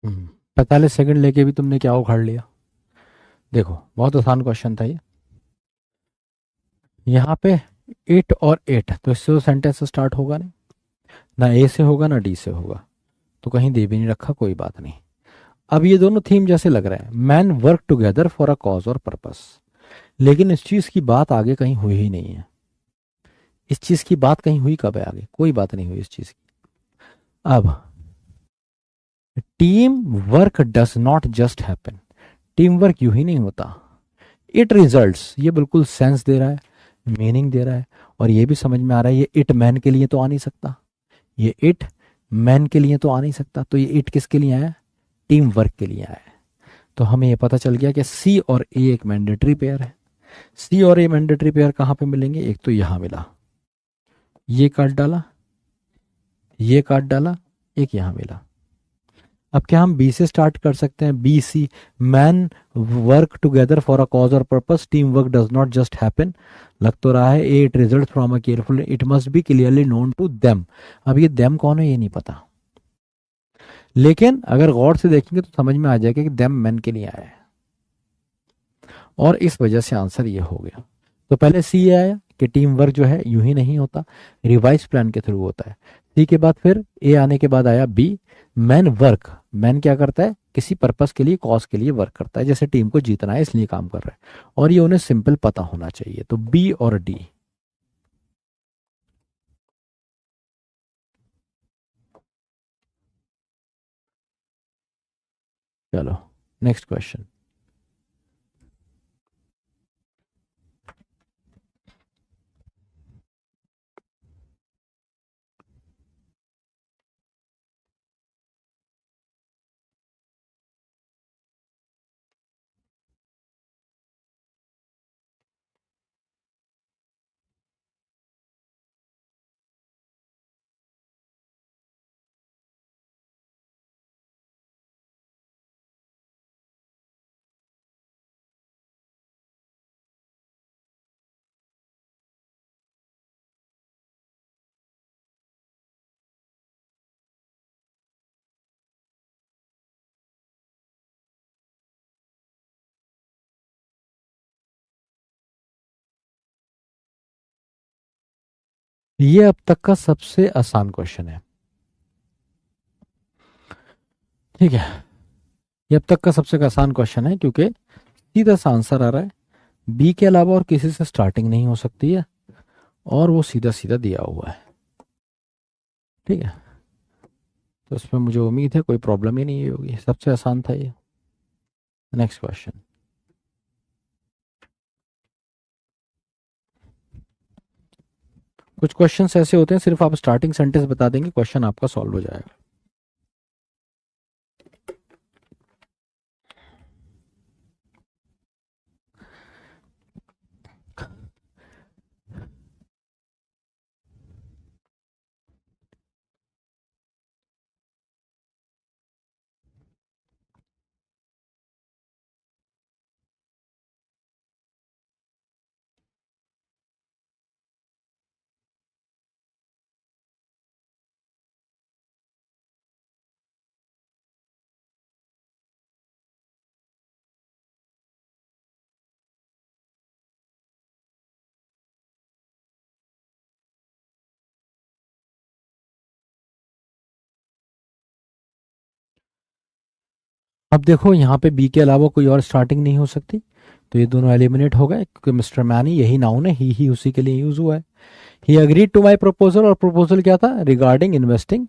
हम्म, 45 सेकंड लेके भी तुमने क्या उखाड़ लिया? देखो बहुत आसान क्वेश्चन था ये। यहाँ पे इट और इट, तो इससे तो सेंटेंस स्टार्ट होगा नहीं, ना ए से होगा ना डी से होगा, तो कहीं दे भी नहीं रखा, कोई बात नहीं। अब ये दोनों थीम जैसे लग रहे हैं, man work together for a cause और पर्पस, लेकिन इस चीज की बात आगे कहीं हुई ही नहीं है। इस चीज की बात कहीं हुई कब है आगे? कोई बात नहीं हुई इस चीज की। अब team work does not just happen, team work यूं ही नहीं होता। इट रिजल्ट्स, ये बिल्कुल सेंस दे रहा है, मीनिंग दे रहा है, और ये भी समझ में आ रहा है ये इट मैन के लिए तो आ नहीं सकता, ये इट मैन के लिए तो आ नहीं सकता, तो ये इट किसके लिए आया? टीम वर्क के लिए आया है। तो हमें ये पता चल गया कि सी और ए एक मैंडेटरी पेयर है। सी और ए मैंडेटरी पेयर कहाँ पे मिलेंगे? एक तो यहां मिला, ये काट डाला, ये काट डाला, एक यहां मिला। अब क्या हम बी से स्टार्ट कर सकते हैं? B C, man work together for a cause और purpose, team work does not just happen. लग तो रहा है A, it result from a careful, it must be clearly known to them. अब ये देम कौन है ये नहीं पता, लेकिन अगर गौर से देखेंगे तो समझ में आ जाएगा कि देम मैन के लिए आया है, और इस वजह से आंसर ये हो गया। तो पहले सी आया कि टीम वर्क जो है यूं ही नहीं होता, रिवाइज प्लान के थ्रू होता है। सी के बाद फिर ए आने के बाद आया बी, मैन वर्क। मैन क्या करता है, किसी पर्पस के लिए, कॉज के लिए वर्क करता है, जैसे टीम को जीतना है इसलिए काम कर रहा है, और ये उन्हें सिंपल पता होना चाहिए। तो बी और डी। चलो नेक्स्ट क्वेश्चन। ये अब तक का सबसे आसान क्वेश्चन है, ठीक है। ये अब तक का सबसे आसान क्वेश्चन है, क्योंकि सीधा सा आंसर आ रहा है, बी के अलावा और किसी से स्टार्टिंग नहीं हो सकती है, और वो सीधा सीधा दिया हुआ है, ठीक है। तो इसमें मुझे उम्मीद है कोई प्रॉब्लम ही नहीं होगी, सबसे आसान था ये। Next question. कुछ क्वेश्चंस ऐसे होते हैं सिर्फ आप स्टार्टिंग सेंटेंस बता देंगे, क्वेश्चन आपका सॉल्व हो जाएगा। अब देखो यहाँ पे बी के अलावा कोई और स्टार्टिंग नहीं हो सकती, तो ये दोनों एलिमिनेट हो गए, क्योंकि मिस्टर मैनी यही नाउन है, ही उसी के लिए यूज हुआ है। He agreed to my proposal, और प्रपोजल क्या था, रिगार्डिंग इन्वेस्टिंग,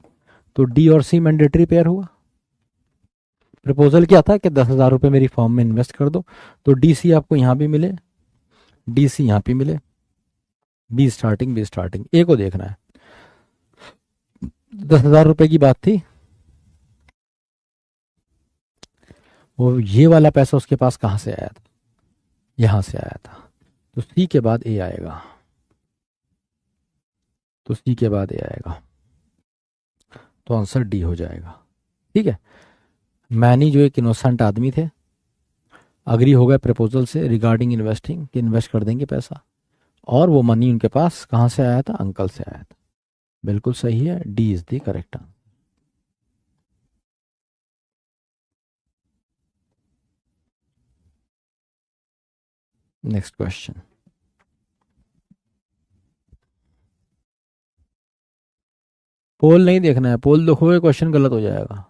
तो डी और सी मैंडेटरी पेयर हुआ। प्रपोजल क्या था कि 10,000 रुपये मेरी फॉर्म में इन्वेस्ट कर दो, तो डी सी आपको यहाँ भी मिले, डी सी यहाँ भी मिले, बी स्टार्टिंग, बी स्टार्टिंग। ए को देखना है, 10,000 रुपये की बात थी, वो ये वाला पैसा उसके पास कहाँ से आया था, यहाँ से आया था, तो सी के बाद ए आएगा, तो सी के बाद ए आएगा, तो आंसर डी हो जाएगा, ठीक है। मैनी जो एक इनोसेंट आदमी थे, अग्री हो गए प्रपोजल से रिगार्डिंग इन्वेस्टिंग, कि इन्वेस्ट कर देंगे पैसा, और वो मनी उनके पास कहाँ से आया था, अंकल से आया था। बिल्कुल सही है, D is the correct answer. Next question. Poll नहीं देखना है, पोल देखोगे क्वेश्चन गलत हो जाएगा।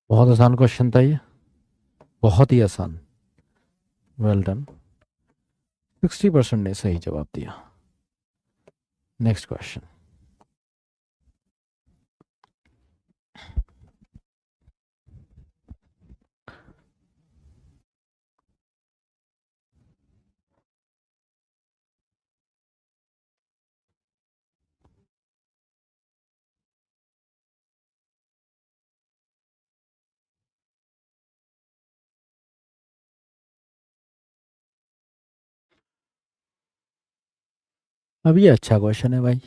बहुत आसान क्वेश्चन था ये, बहुत ही आसान। वेल डन, 60% ने सही जवाब दिया। Next question. अब ये अच्छा क्वेश्चन है भाई।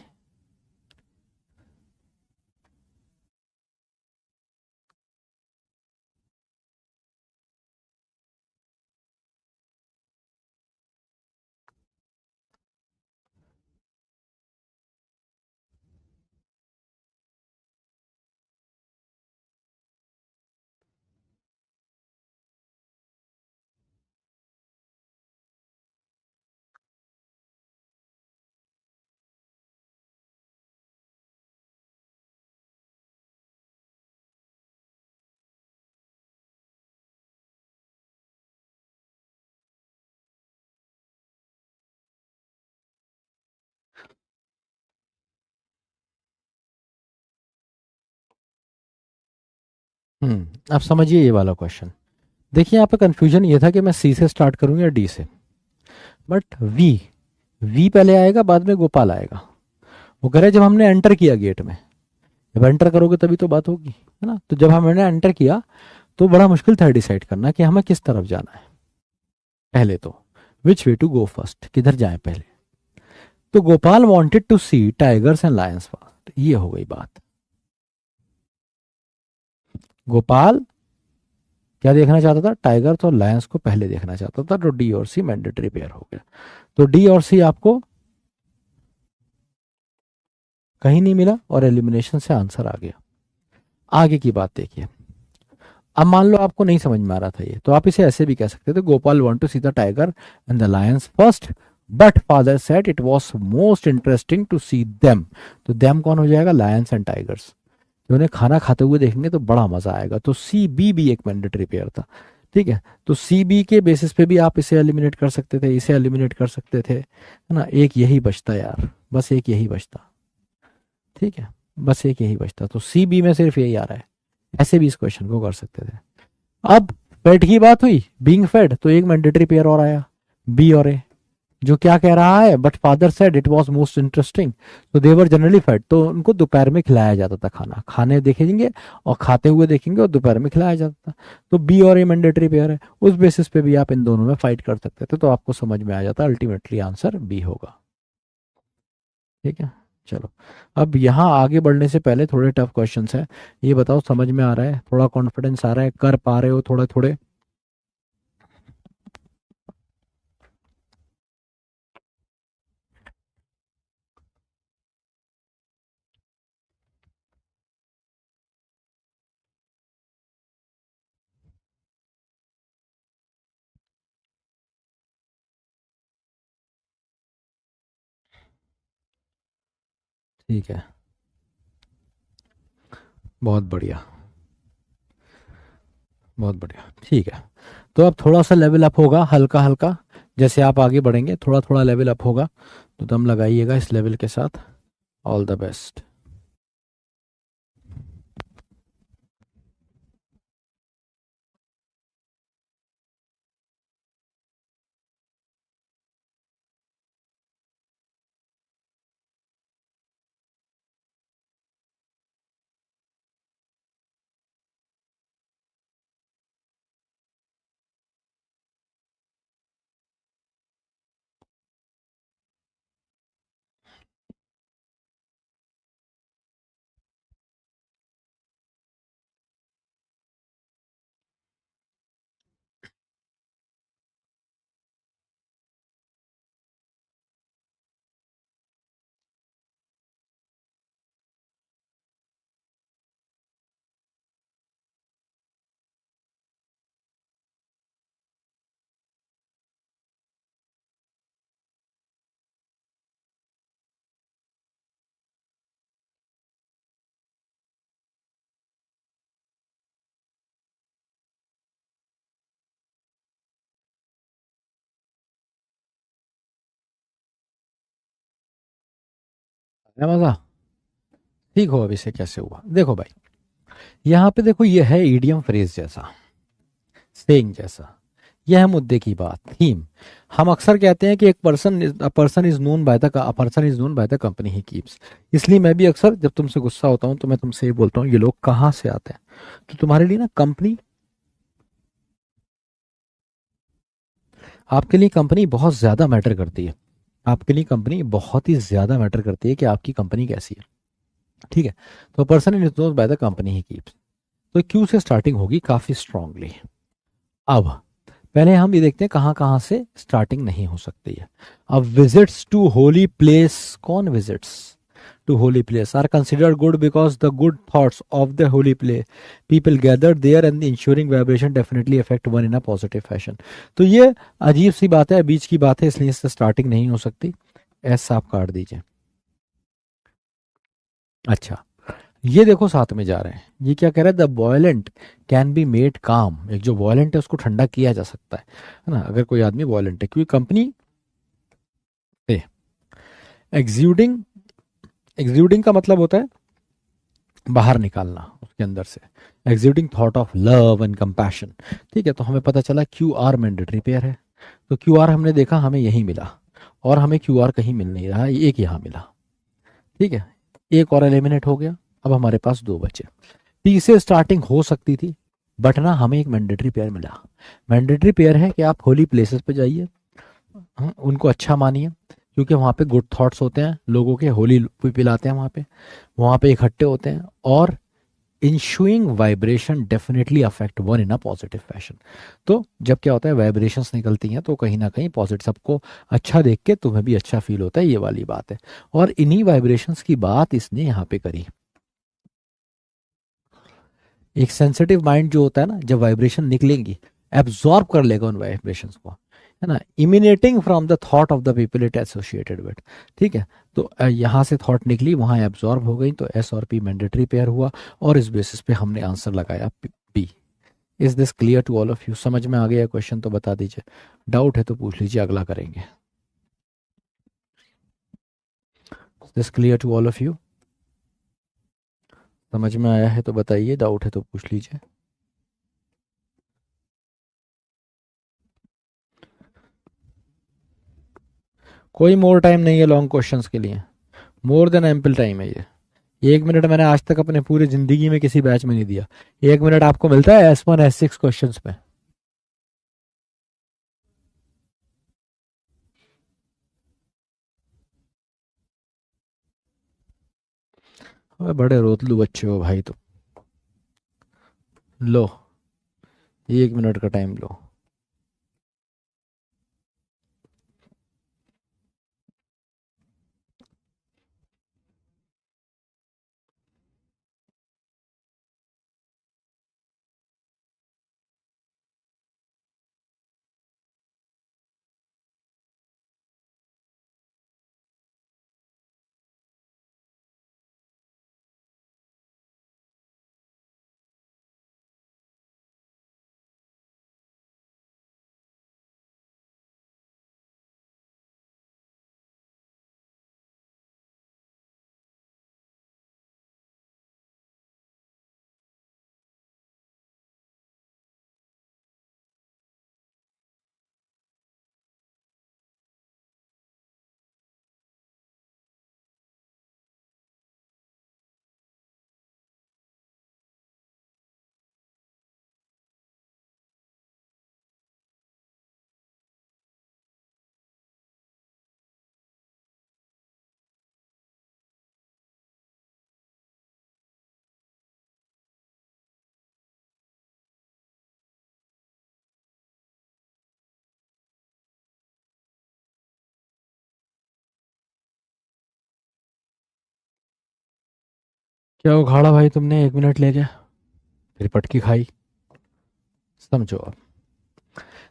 अब समझिए ये वाला क्वेश्चन। देखिए यहाँ पे कंफ्यूजन ये था कि मैं सी से स्टार्ट करूँ या डी से, बट वी, वी पहले आएगा बाद में गोपाल आएगा। वो कह रहे जब हमने एंटर किया गेट में, जब एंटर करोगे तभी तो बात होगी, है ना। तो जब हमने एंटर किया तो बड़ा मुश्किल था डिसाइड करना कि हमें किस तरफ जाना है। पहले तो विच वे टू गो फर्स्ट, किधर जाएं पहले। तो Gopal wanted to see tigers and lions first, ये हो गई बात। गोपाल क्या देखना चाहता था, टाइगर्स और लायंस को पहले देखना चाहता था, तो डी और सी मैंडेटरी पेयर हो गया। तो डी और सी आपको कहीं नहीं मिला और एलिमिनेशन से आंसर आ गया। आगे की बात देखिए। अब मान लो आपको नहीं समझ में आ रहा था ये, तो आप इसे ऐसे भी कह सकते थे, Gopal want to see the tiger and the lions first, but father said it was most interesting to see them. तो देम कौन हो जाएगा, लायंस एंड टाइगर्स। जो उन्हें खाना खाते हुए देखेंगे तो बड़ा मजा आएगा। तो सी बी भी एक मैंडेटरी पेयर था। ठीक है, तो सी बी के बेसिस पे भी आप इसे एलिमिनेट कर सकते थे, इसे एलिमिनेट कर सकते थे, है ना। एक यही बचता यार, बस एक यही बचता। ठीक है, बस एक यही बचता, तो सी बी में सिर्फ यही आ रहा है। ऐसे भी इस क्वेश्चन को कर सकते थे। अब फेड की बात हुई, बीइंग फेड, तो एक मैंडेटरी पेयर और आया, बी और ए, जो क्या कह रहा है, but father said it was most interesting, तो देवर जनरली फेड, तो उनको दोपहर में खिलाया जाता था खाना, खाने देखेंगे और खाते हुए देखेंगे और दोपहर में खिलाया जाता था। तो बी और ए मैंडेटरी पेयर है, उस बेसिस पे भी आप इन दोनों में फाइट कर सकते थे, तो आपको समझ में आ जाता अल्टीमेटली आंसर बी होगा। ठीक है, चलो। अब यहाँ आगे बढ़ने से पहले थोड़े टफ क्वेश्चंस है। ये बताओ समझ में आ रहा है, थोड़ा कॉन्फिडेंस आ रहा है, कर पा रहे हो थोड़े थोड़े। ठीक है, बहुत बढ़िया, बहुत बढ़िया। ठीक है, तो अब थोड़ा सा लेवल अप होगा, हल्का हल्का, जैसे आप आगे बढ़ेंगे थोड़ा थोड़ा लेवल अप होगा, तो दम लगाइएगा इस लेवल के साथ। All the best. है मजा? ठीक हो अब इसे कैसे हुआ, देखो भाई, यहाँ पे देखो ये है ईडियम फ्रेज जैसा, सेइंग जैसा, यह है मुद्दे की बात, थीम। हम अक्सर कहते हैं कि एक person is known by the person is known by the company he keeps. इसलिए मैं भी अक्सर जब तुमसे गुस्सा होता हूँ तो मैं तुमसे ये बोलता हूँ ये लोग कहाँ से आते हैं। तो तुम्हारे लिए ना कंपनी, आपके लिए कंपनी बहुत ज्यादा मैटर करती है। आपके लिए कंपनी बहुत ही ज्यादा मैटर करती है कि आपकी कंपनी कैसी है। ठीक है, तो person is known by the company he keeps, तो क्यू से स्टार्टिंग होगी काफी स्ट्रांगली। अब पहले हम ये देखते हैं कहाँ कहाँ से स्टार्टिंग नहीं हो सकती है। अब विजिट्स टू होली प्लेस, कौन visits to holy place are considered good because the good thoughts of the holy play people gather there and the insuring vibration definitely affect one in a positive fashion. तो ये अजीब सी बात है, बीच की बात है, इसलिए इससे स्टार्टिंग नहीं हो सकती। ऐसा आप काट दीजिए। अच्छा, ये देखो साथ में जा रहे हैं, ये क्या कह रहा है, the violent can be made काम, एक जो वॉयलेंट है उसको ठंडा किया जा सकता है ना, अगर कोई आदमी वॉयलेंट है, क्योंकि कंपनी पे एग्ज्यूडिंग, एग्ज्यूडिंग का मतलब होता है बाहर निकालना उसके अंदर से, excluding thought of love and compassion. ठीक है, तो हमें पता चला क्यू आर मैंडेटरी पेयर है, तो क्यू आर हमने देखा हमें यही मिला, और हमें क्यू आर कहीं मिल नहीं रहा, एक यहाँ मिला। ठीक है, एक और एलिमिनेट हो गया, अब हमारे पास दो बचे। पी से स्टार्टिंग हो सकती थी, बट ना हमें एक मैंडेटरी पेयर मिला। मैंडेटरी पेयर है कि आप होली प्लेसेस पे जाइए, उनको अच्छा मानिए, क्योंकि वहाँ पे गुड थॉट्स होते हैं, लोगों के होली पिलाते हैं वहाँ पे इकट्ठे होते हैं, और ensuing vibration definitely affect one in a positive fashion. तो जब क्या होता है वाइब्रेशंस निकलती हैं तो कहीं ना कहीं पॉजिटिव, सबको अच्छा देख के तुम्हें भी अच्छा फील होता है, ये वाली बात है। और इन्हीं वाइब्रेशंस की बात इसने यहाँ पे करी। एक सेंसिटिव माइंड जो होता है ना, जब वाइब्रेशन निकलेंगी एब्जॉर्ब कर लेगा उन वाइब्रेशंस को, है ना, emanating from the thought of the people it associated with. ठीक है, तो यहाँ से थॉट निकली, वहाँ एब्जॉर्ब हो गई, तो एस और पी मैंडेटरी पेयर हुआ, और इस बेसिस पे हमने आंसर लगाया B. Is this clear to all of you? समझ में आ गया क्वेश्चन तो बता दीजिए, डाउट है तो पूछ लीजिए, अगला करेंगे। This clear to all of you? समझ में आया है तो बताइए, डाउट है तो पूछ लीजिए। कोई मोर टाइम नहीं है लॉन्ग क्वेश्चंस के लिए, मोर देन एम्पल टाइम है ये। 1 मिनट मैंने आज तक अपने पूरी जिंदगी में किसी बैच में नहीं दिया। 1 मिनट आपको मिलता है S1 S6 क्वेश्चंस में? अबे बड़े रोतलू बच्चे हो भाई तुम। लो, 1 मिनट का टाइम लो। क्या उखाड़ा भाई तुमने 1 मिनट लेके, फिर पटकी खाई? समझो अब,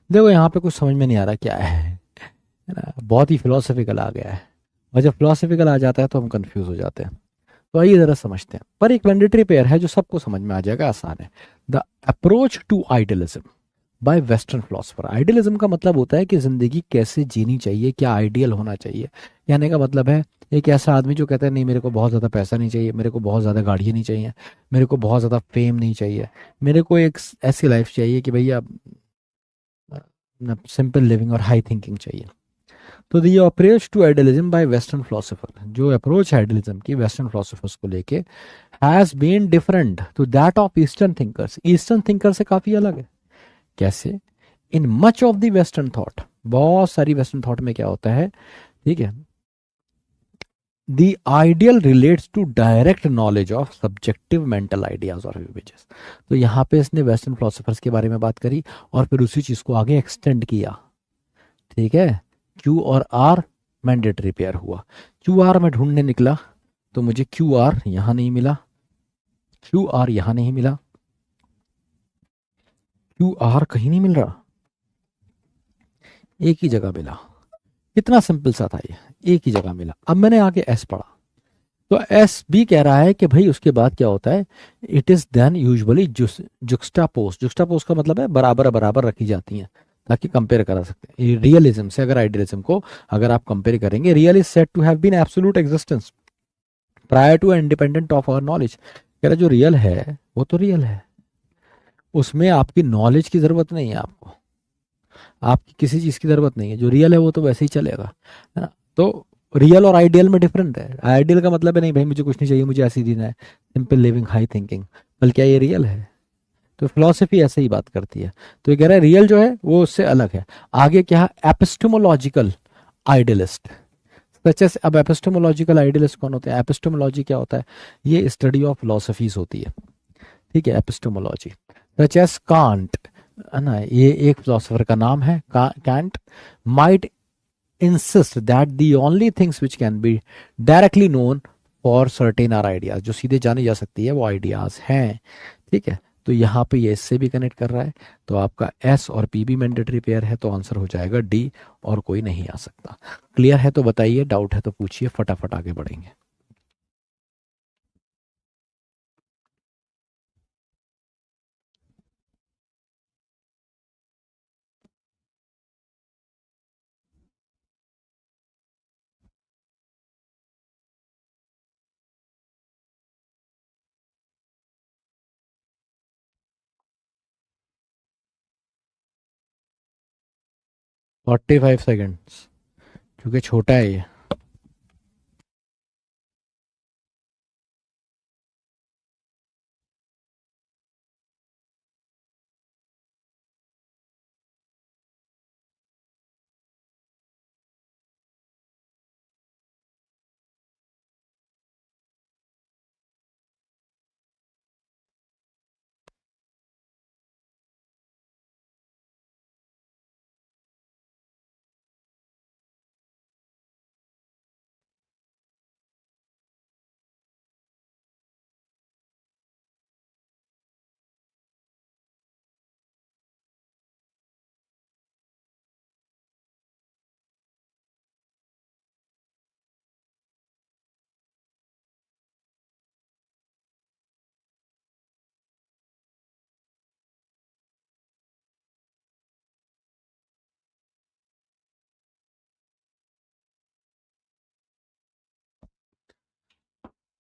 देखो यहाँ पे कुछ समझ में नहीं आ रहा क्या है ना, बहुत ही फिलोसफिकल आ गया है, और जब फिलोसफिकल आ जाता है तो हम कंफ्यूज हो जाते हैं। तो आइए जरा समझते हैं, पर एक मैंडेटरी पेयर है जो सबको समझ में आ जाएगा, आसान है। The approach to idealism, by western philosopher. Idealism का मतलब होता है कि ज़िंदगी कैसे जीनी चाहिए, क्या आइडियल होना चाहिए। कहने का मतलब है एक ऐसा आदमी जो कहता है नहीं मेरे को बहुत ज़्यादा पैसा नहीं चाहिए, मेरे को बहुत ज़्यादा गाड़ियाँ नहीं चाहिए, मेरे को बहुत ज़्यादा फेम नहीं चाहिए, मेरे को एक ऐसी लाइफ चाहिए कि भैया सिंपल लिविंग और हाई थिंकिंग चाहिए। तो the approach to idealism by western philosopher, जो अप्रोच है आइडियलिज्म की वेस्टर्न फिलोसोफर्स को लेके, has been different to that of eastern thinkers. Eastern thinker से काफी अलग है। कैसे? In much of the western thought, बहुत सारी वेस्टर्न थॉट में क्या होता है, ठीक है, the ideal relates to direct knowledge of subjective mental ideas और इमेजेस। तो यहाँ पे इसने वेस्टर्न फिलोसोफर्स के बारे में बात करी और फिर उसी चीज को आगे एक्सटेंड किया। ठीक है, क्यू और आर मैंडेटरी पेयर हुआ। क्यू आर में ढूंढने निकला तो मुझे क्यू आर यहां नहीं मिला, क्यू आर यहां नहीं मिला, क्यू आर कहीं नहीं मिल रहा, एक ही जगह मिला। कितना सिंपल सा था ये, एक ही जगह मिला। अब मैंने आगे एस पढ़ा तो एस भी कह रहा है कि भाई उसके बाद क्या होता है, इट इज देन यूजुअली जुक्स्टापोज। जुक्स्टापोज का मतलब है बराबर बराबर रखी जाती हैं ताकि कंपेयर करा सकते हैं। रियलिज्म से अगर आइडियलिज्म को अगर आप कंपेयर करेंगे, real is said to have been absolute existence prior to independent of our knowledge. कह रहा जो रियल है वो तो रियल है, उसमें आपकी नॉलेज की जरूरत नहीं है, आपको आपकी किसी चीज की जरूरत नहीं है, जो रियल है वो तो वैसे ही चलेगा, है ना। तो रियल और आइडियल में डिफरेंट है। आइडियल का मतलब है नहीं भाई मुझे कुछ नहीं चाहिए, मुझे ऐसे ही जीना है, सिंपल लिविंग हाई थिंकिंग, बल्कि क्या ये रियल है। तो फिलोसफी ऐसे ही बात करती है। तो ये कह रहा है रियल जो है वो उससे अलग है। आगे क्या, एपिस्टेमोलॉजिकल आइडियलिस्ट सच एस। अब एपिस्टेमोलॉजिकल आइडियलिस्ट कौन होते हैं? एपिस्टेमोलॉजी क्या होता है? ये स्टडी ऑफ फिलोसफीज होती है, ठीक है, एपिस्टेमोलॉजी। सच एस कांट, है ना, ये एक फिलोसोफर का नाम है, can't might insist that the only things which can be directly known for certain are ideas, जो सीधे जानी जा सकती है वो आइडियाज हैं। ठीक है, तो यहाँ पे ये इससे भी कनेक्ट कर रहा है। तो आपका एस और पी भी मैंडेटरी पेयर है, तो आंसर हो जाएगा डी, और कोई नहीं आ सकता। क्लियर है तो बताइए, डाउट है तो पूछिए, फटाफट आगे बढ़ेंगे। 45 सेकेंड्स, क्योंकि छोटा है ये।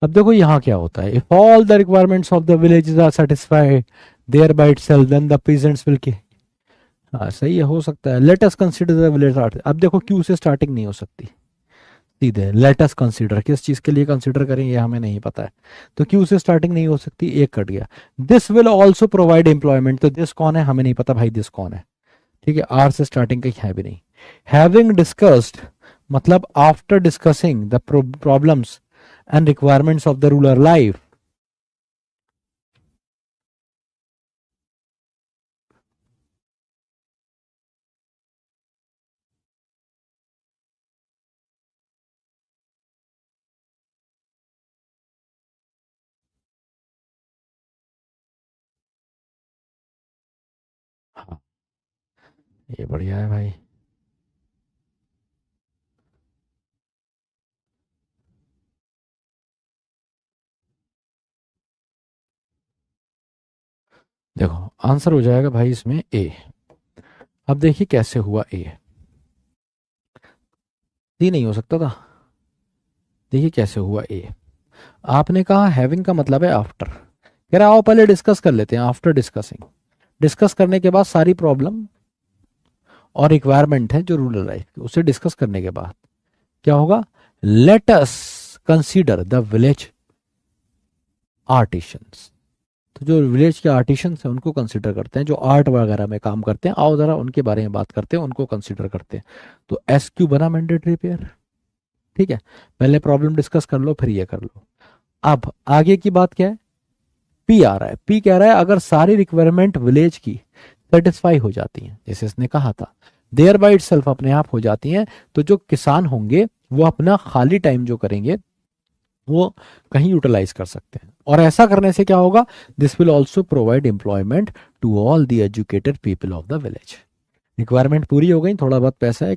अब देखो यहाँ क्या होता है, if all the requirements of the villages are satisfied there by itself then the peasants will. हाँ सही है, हो सकता है। Let us consider the village art. अब देखो क्यू से स्टार्टिंग नहीं हो सकती, सीधे लेट अस कंसीडर, किस चीज के लिए कंसीडर करें ये हमें नहीं पता है, तो क्यू से स्टार्टिंग नहीं हो सकती, एक कट गया। This will also provide employment, तो दिस कौन है हमें नहीं पता भाई, दिस कौन है, ठीक है, आर से स्टार्टिंग कहीं है भी नहीं। हैविंग डिस्कस्ड मतलब after discussing the problems and requirements of the rural life. हाँ, ये बढ़िया है भाई। देखो आंसर हो जाएगा भाई इसमें ए। अब देखिए कैसे हुआ ए, सी नहीं हो सकता था। देखिए कैसे हुआ ए, आपने कहा हैविंग का मतलब है आफ्टर, कह रहा आओ पहले डिस्कस कर लेते हैं। आफ्टर डिस्कसिंग, डिस्कस करने के बाद सारी प्रॉब्लम और रिक्वायरमेंट है जो रूरल लाइफ की, उसे डिस्कस करने के बाद क्या होगा, late us consider the village artisans. तो जो विलेज के आर्टिशंस हैं उनको कंसीडर करते हैं, जो आर्ट वगैरह में काम करते हैं, आओ जरा उनके बारे में बात करते हैं, उनको कंसीडर करते हैं। तो एस क्यू बना मैंडेटरी पेयर, ठीक है। पहले प्रॉब्लम डिस्कस कर लो, फिर ये कर लो। अब आगे की बात क्या है, पी आ रहा है। पी कह रहा है अगर सारी रिक्वायरमेंट विलेज की सेटिस्फाई हो जाती हैं, जैसे इसने कहा था, देयर बाय इटसेल्फ अपने आप हो जाती हैं, तो जो किसान होंगे वो अपना खाली टाइम जो करेंगे वो कहीं यूटिलाइज कर सकते हैं। और ऐसा करने से क्या होगा, this will also provide employment to all the educated people of the village. Requirement पूरी हो गई, थोड़ा बहुत पैसा है,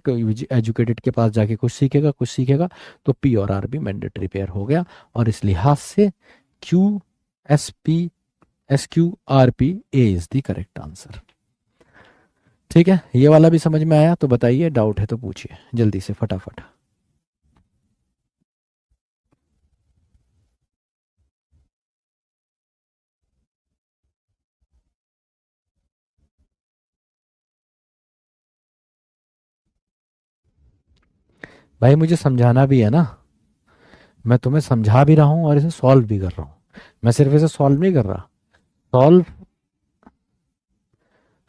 एजुकेटेड के पास जाके कुछ सीखेगा कुछ सीखेगा, तो पी और आर भी मैंडेटरी पेयर हो गया। और इस लिहाज से Q S P S Q R P A is the correct answer. ठीक है, ये वाला भी समझ में आया? तो बताइए, डाउट है तो पूछिए जल्दी से फटाफट। भाई मुझे समझाना भी है ना, मैं तुम्हें समझा भी रहा हूँ और इसे सॉल्व भी कर रहा हूँ। मैं सिर्फ इसे सॉल्व नहीं कर रहा, सॉल्व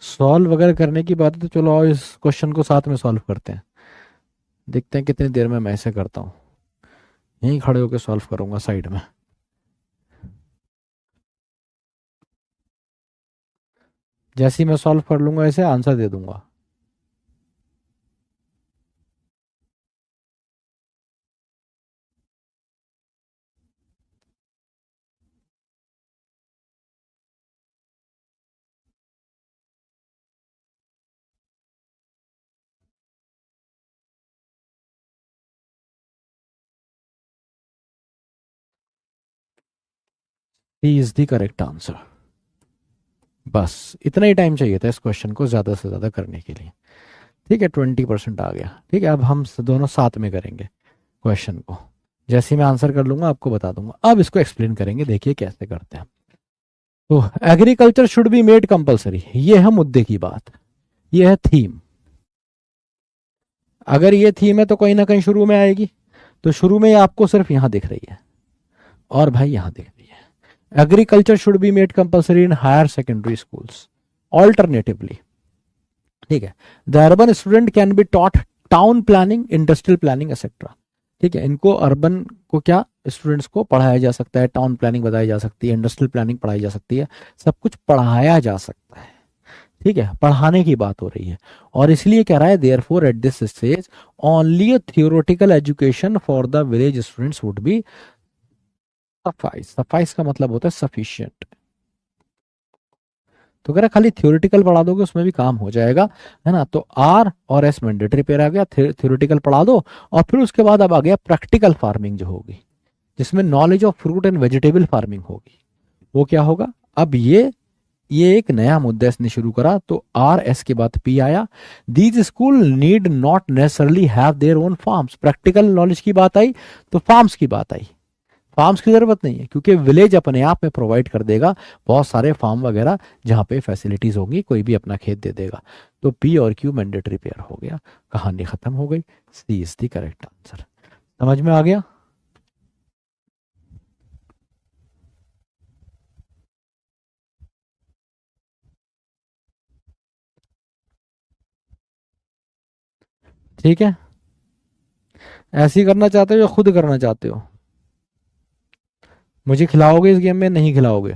सॉल्व अगर करने की बात है तो चलो आओ इस क्वेश्चन को साथ में सॉल्व करते हैं। देखते हैं कितनी देर में मैं ऐसे करता हूँ, यहीं खड़े होकर सॉल्व करूंगा साइड में। जैसे ही मैं सॉल्व कर लूंगा ऐसे आंसर दे दूंगा। सी इज द करेक्ट आंसर। बस इतना ही टाइम चाहिए था इस क्वेश्चन को ज़्यादा से ज़्यादा करने के लिए। ठीक है, 20% आ गया। ठीक है, अब हम दोनों साथ में करेंगे क्वेश्चन को। जैसे ही मैं आंसर कर लूंगा आपको बता दूंगा। अब इसको एक्सप्लेन करेंगे, देखिए कैसे करते हैं। तो agriculture should be made compulsory, ये है मुद्दे की बात, ये है थीम। अगर ये थीम है तो कहीं ना कहीं शुरू में आएगी, तो शुरू में आपको सिर्फ यहां दिख रही है और भाई यहां दिख रही है। Agriculture should be made compulsory in higher secondary schools alternatively. ठीक है, the urban student can be taught town planning, industrial planning etcetera. ठीक है, इनको अर्बन को क्या स्टूडेंट्स को पढ़ाया जा सकता है, टाउन प्लानिंग बताई जा सकती है, इंडस्ट्रियल प्लानिंग पढ़ाई जा सकती है, सब कुछ पढ़ाया जा सकता है। ठीक है, पढ़ाने की बात हो रही है। और इसलिए कह रहा है therefore at this stage only a theoretical education for the village students would be suffice. Suffice का मतलब होता है सफिशियंट। तो कह रहा खाली थ्योरेटिकल पढ़ा दोगे उसमें भी काम हो जाएगा, है ना। तो आर और एस मैंडेटरी पेयर आ गया, थ्योरेटिकल पढ़ा दो, और फिर उसके बाद अब आ गया प्रैक्टिकल फार्मिंग जो होगी, जिसमें knowledge of fruit and vegetable farming होगी। वो क्या होगा, अब ये एक नया मुद्दा इसने शुरू करा, तो आर एस के बाद पी आया। These school need not necessarily have their own farms. Practical knowledge की बात आई तो फार्म्स की बात आई। फार्म्स की जरूरत नहीं है क्योंकि विलेज अपने आप में प्रोवाइड कर देगा बहुत सारे फार्म वगैरह, जहां पे फैसिलिटीज होंगी, कोई भी अपना खेत दे देगा। तो पी और क्यू मैंडेटरी पेयर हो गया, कहानी खत्म हो गई। सी इज द करेक्ट आंसर। समझ में आ गया? ठीक है, ऐसे ही करना चाहते हो या खुद करना चाहते हो? मुझे खिलाओगे इस गेम में, नहीं खिलाओगे?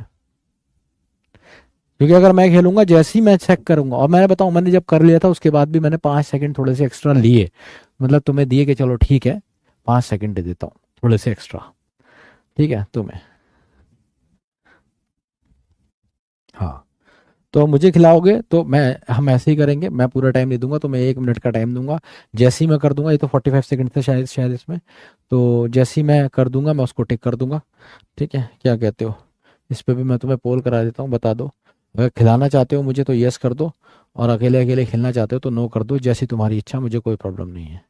क्योंकि अगर मैं खेलूंगा, जैसे ही मैं चेक करूंगा, और मैंने बताऊं मैंने जब कर लिया था उसके बाद भी मैंने 5 सेकंड थोड़े से एक्स्ट्रा लिए, मतलब तुम्हें दिए कि चलो ठीक है 5 सेकंड दे देता हूँ थोड़े से एक्स्ट्रा। ठीक है तुम्हें, हाँ। तो मुझे खिलाओगे तो मैं हम ऐसे ही करेंगे, मैं पूरा टाइम नहीं दूंगा, तो मैं 1 मिनट का टाइम दूंगा। जैसे ही मैं कर दूंगा, ये तो 45 सेकंड थे शायद शायद इसमें, तो जैसे ही मैं कर दूंगा मैं उसको टिक कर दूंगा। ठीक है, क्या कहते हो? इस पे भी मैं तुम्हें पोल करा देता हूँ, बता दो अगर खिलाना चाहते हो मुझे तो यस कर दो, और अकेले अकेले खेलना चाहते हो तो नो कर दो, जैसी तुम्हारी इच्छा, मुझे कोई प्रॉब्लम नहीं है।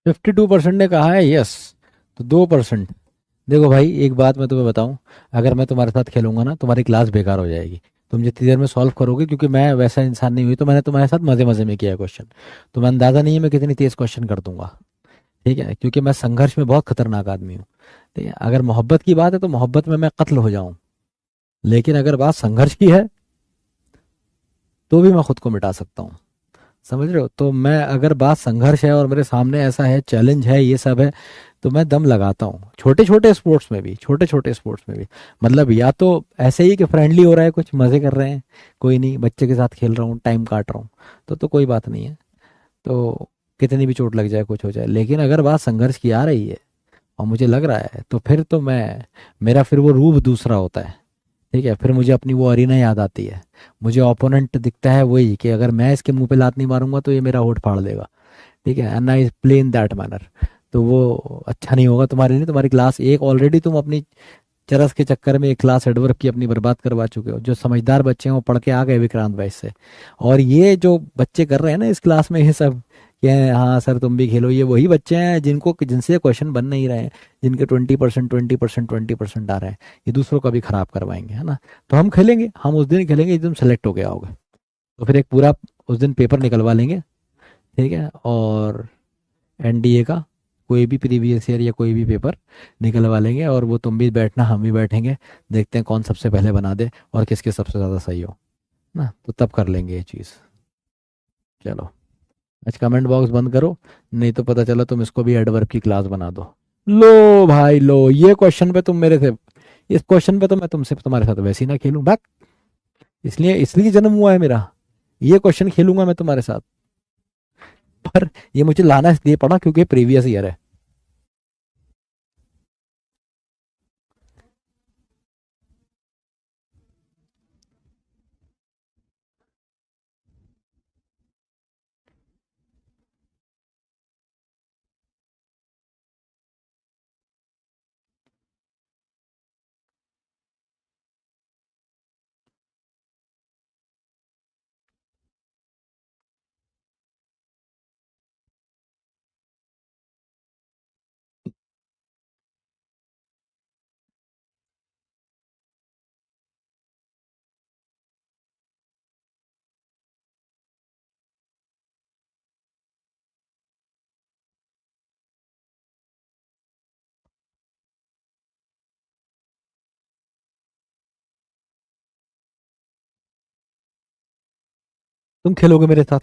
52% ने कहा है यस, तो 2%। देखो भाई एक बात मैं तुम्हें बताऊं, अगर मैं तुम्हारे साथ खेलूंगा ना तुम्हारी क्लास बेकार हो जाएगी। तुम जितनी देर में सॉल्व करोगे, क्योंकि मैं वैसा इंसान नहीं हुई, तो मैंने तुम्हारे साथ मजे मजे में किया है क्वेश्चन। तुम्हें अंदाजा नहीं है मैं कितनी तेज क्वेश्चन कर दूंगा। ठीक है, क्योंकि मैं संघर्ष में बहुत खतरनाक आदमी हूँ। ठीक है, अगर मोहब्बत की बात है तो मोहब्बत में मैं कत्ल हो जाऊं, लेकिन अगर बात संघर्ष की है तो भी मैं खुद को मिटा सकता हूँ। समझ रहे हो? तो मैं, अगर बात संघर्ष है और मेरे सामने ऐसा है, चैलेंज है, ये सब है, तो मैं दम लगाता हूँ, छोटे छोटे स्पोर्ट्स में भी, छोटे छोटे स्पोर्ट्स में भी। मतलब या तो ऐसे ही कि फ्रेंडली हो रहा है, कुछ मजे कर रहे हैं, कोई नहीं, बच्चे के साथ खेल रहा हूँ, टाइम काट रहा हूँ, तो कोई बात नहीं है। तो कितनी भी चोट लग जाए, कुछ हो जाए, लेकिन अगर बात संघर्ष की आ रही है और मुझे लग रहा है, तो फिर तो मैं, मेरा फिर वो रूप दूसरा होता है। ठीक है, फिर मुझे अपनी वो अरीना याद आती है। मुझे ओपोनेंट दिखता है वही, कि अगर मैं इसके मुंह पे लात नहीं मारूंगा तो ये मेरा होठ फाड़ देगा। ठीक है, and I play in that manner. तो वो अच्छा नहीं होगा तुम्हारे लिए। तुम्हारी क्लास एक ऑलरेडी तुम अपनी चरस के चक्कर में एक क्लास एडवर्ब की अपनी बर्बाद करवा चुके हो। जो समझदार बच्चे हैं वो पढ़ के आ गए विक्रांत भाई से, और ये जो बच्चे कर रहे हैं ना इस क्लास में ये सब, कि हाँ सर तुम भी खेलो, ये वही बच्चे हैं जिनको, जिनसे क्वेश्चन बन नहीं रहे हैं, जिनके 20%, 20%, 20% आ रहे हैं, ये दूसरों का भी खराब करवाएंगे, है ना? तो हम खेलेंगे, हम उस दिन खेलेंगे जब तुम सेलेक्ट हो गया होगे, तो फिर एक पूरा उस दिन पेपर निकलवा लेंगे। ठीक है, और एनडीए का कोई भी प्रीवियस ईयर या कोई भी पेपर निकलवा लेंगे, और वो तुम भी बैठना, हम भी बैठेंगे, देखते हैं कौन सबसे पहले बना दे और किसके सबसे ज़्यादा सही हो ना, तो तब कर लेंगे ये चीज़। चलो, आज कमेंट बॉक्स बंद करो, नहीं तो पता चला तुम इसको भी एडवर्ब की क्लास बना दो। लो भाई लो, ये क्वेश्चन पे तुम मेरे से, इस क्वेश्चन पे तो मैं तुमसे, तुम्हारे साथ वैसे ही ना खेलूं बैक। इसलिए इसलिए जन्म हुआ है मेरा, ये क्वेश्चन खेलूंगा मैं तुम्हारे साथ। पर ये मुझे लाना इसलिए पड़ा क्योंकि प्रीवियस ईयर है। तुम खेलोगे मेरे साथ?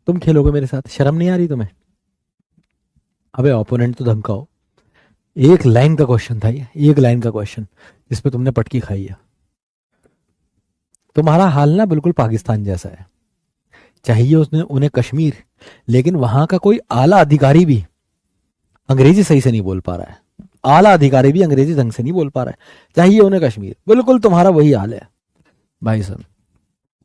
तुम खेलोगे मेरे साथ? शर्म नहीं आ रही तुम्हें? अबे ओपोनेंट तो धमकाओ। एक लाइन का क्वेश्चन था ये, एक लाइन का क्वेश्चन, जिसपे तुमने पटकी खाई है। तुम्हारा हाल ना बिल्कुल पाकिस्तान जैसा है। चाहिए उसने उन्हें कश्मीर, लेकिन वहां का कोई आला अधिकारी भी अंग्रेजी सही से नहीं बोल पा रहा है। आला अधिकारी भी अंग्रेजी ढंग से नहीं बोल पा रहा है, चाहिए उन्हें कश्मीर। बिल्कुल तुम्हारा वही हाल है भाई साहब।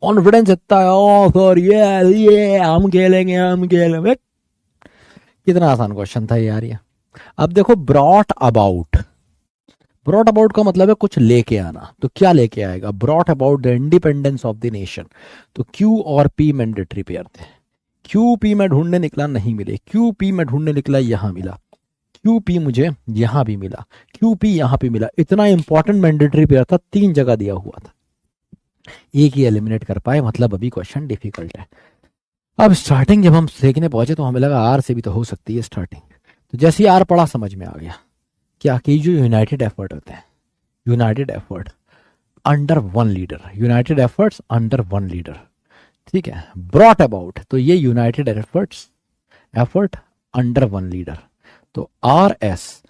कॉन्फिडेंस इतना है, ओ सर ये हम खेलेंगे, हम खेलेंगे। कितना आसान क्वेश्चन था यार ये। अब देखो, ब्रॉट अबाउट का मतलब है कुछ लेके आना। तो क्या लेके आएगा? Brought about the independence of the nation. तो क्यू और पी मैंडेटरी पेयर थे। क्यू पी में ढूंढने निकला, नहीं मिले। क्यू पी में ढूंढने निकला, यहां मिला। क्यू पी मुझे यहां भी मिला, क्यू पी यहां पे मिला। इतना इंपॉर्टेंट मैंडेटरी पेयर था, 3 जगह दिया हुआ था, एक ही एलिमिनेट कर पाए, मतलब अभी क्वेश्चन डिफिकल्ट है। अब स्टार्टिंग जब हम देखने पहुंचे तो हमें लगा आर से भी तो हो सकती है स्टार्टिंग। तो जैसे ही आर पढ़ा समझ में आ गया क्या कि जो यूनाइटेड एफर्ट होते हैं, United effort under one leader, United efforts under one leader, ठीक है, ब्रॉट अबाउट, तो ये United efforts, effort under one leader. तो आर एस,